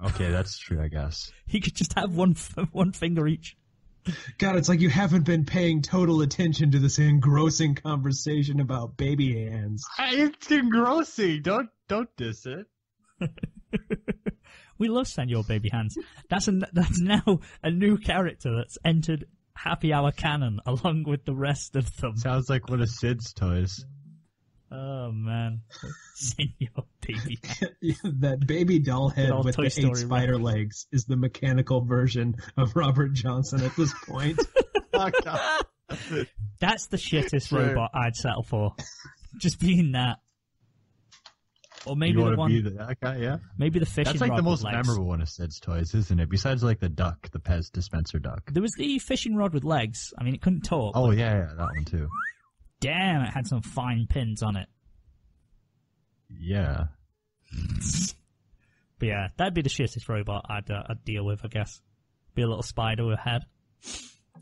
Okay, that's true, I guess. He could just have one finger each. God, it's like you haven't been paying total attention to this engrossing conversation about baby hands. It's engrossing. Don't diss it. We love Senor Baby Hands. That's now a new character that's entered Happy Hour canon along with the rest of them. Sounds like one of Sid's toys. Oh man, Senor Baby Hands. That baby doll head old with Toy the Story 8 spider legs is the mechanical version of Robert Johnson at this point. Oh, God. That's the shittest Sure. robot I'd settle for. Just being that. Or maybe You the want to one, be that guy, yeah? maybe the fishing That's like rod the with most legs. memorable one of Sid's toys, isn't it? Besides like the duck, the Pez dispenser duck. There was the fishing rod with legs. I mean, it couldn't talk. Oh, yeah, that one too. Damn, it had some fine pins on it. Yeah. But yeah, that'd be the shittest robot I'd deal with, I guess. Be a little spider with a head,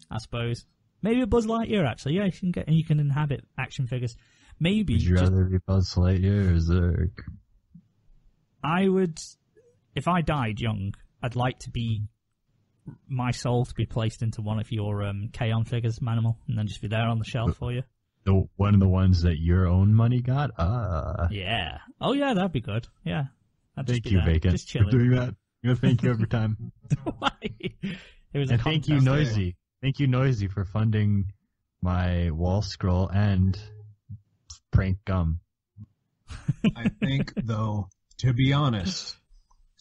I suppose. Maybe a Buzz Lightyear, actually. Yeah, you can inhabit action figures. Maybe. Would you rather be Buzz Lightyear or Zurg? I would, if I died young, I'd like to be my soul to be placed into one of your K-On figures, Manimal, and then just be there on the shelf for you. One of the ones that your own money got? Yeah. Oh yeah, that'd be good. Yeah. I'd just Thank be you, there, Bacon, just for chilling. doing that. I'm going to thank you every time. Why? It was a And thank you, contest. Noisy. Thank you, Noisy, for funding my wall scroll and prank gum. I think, though, to be honest,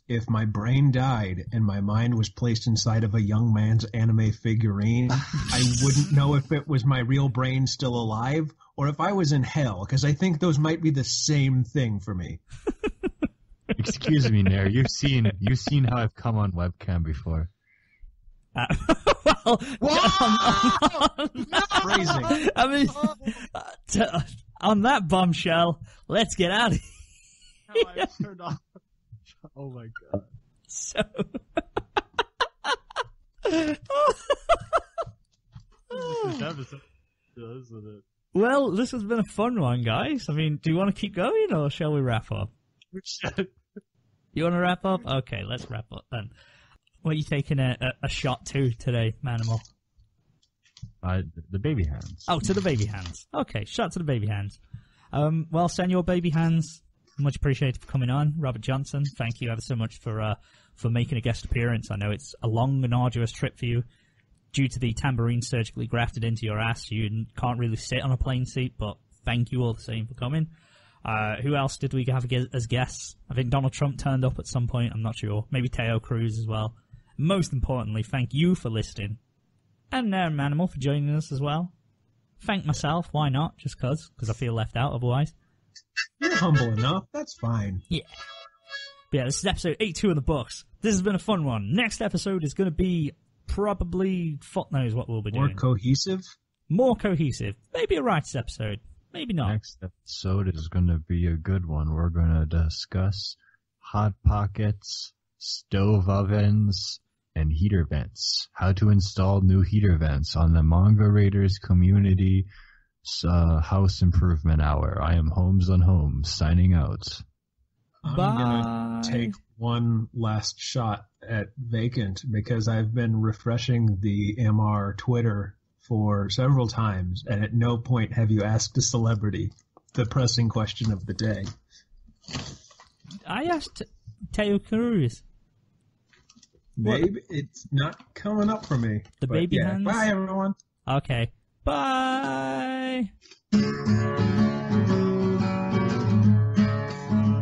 if my brain died and my mind was placed inside of a young man's anime figurine, I wouldn't know if it was my real brain still alive or if I was in hell, because I think those might be the same thing for me. Excuse me, Nair. You've seen how I've come on webcam before. Well, Phrasing. I mean, on that bombshell, let's get out of here. I turned off. Oh my god. So, This episode, isn't it? Well, this has been a fun one, guys. I mean, do you want to keep going, or shall we wrap up? You want to wrap up? Okay, let's wrap up then. What are you taking a shot to today, Manimal? The baby hands. Oh, to the baby hands. Okay, shot to the baby hands. Well, Senor Baby Hands, much appreciated for coming on. Robert Johnson, thank you ever so much for making a guest appearance. I know it's a long and arduous trip for you. Due to the tambourine surgically grafted into your ass, you can't really sit on a plane seat, but thank you all the same for coming. Who else did we have as guests? I think Donald Trump turned up at some point, I'm not sure. Maybe Teo Cruz as well. Most importantly, thank you for listening. And Manimal for joining us as well. Thank myself, why not? Just because I feel left out otherwise. You're humble enough, that's fine. Yeah. But yeah, this is episode 82 of the books. This has been a fun one. Next episode is going to be probably, fuck knows what we'll be doing. More cohesive? More cohesive. Maybe a writers episode. Maybe not. Next episode is going to be a good one. We're going to discuss Hot Pockets, stove ovens, and heater vents. How to install new heater vents on the Manga Raiders community house improvement hour. I am Holmes on Holmes, signing out. I'm going to take one last shot at Vacant because I've been refreshing the MR Twitter for several times, and at no point have you asked a celebrity the pressing question of the day. I asked Teo Cruz. Maybe it's not coming up for me. The baby hands? Bye, everyone. Okay. Bye!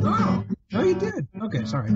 Oh, no, you did. Okay, sorry.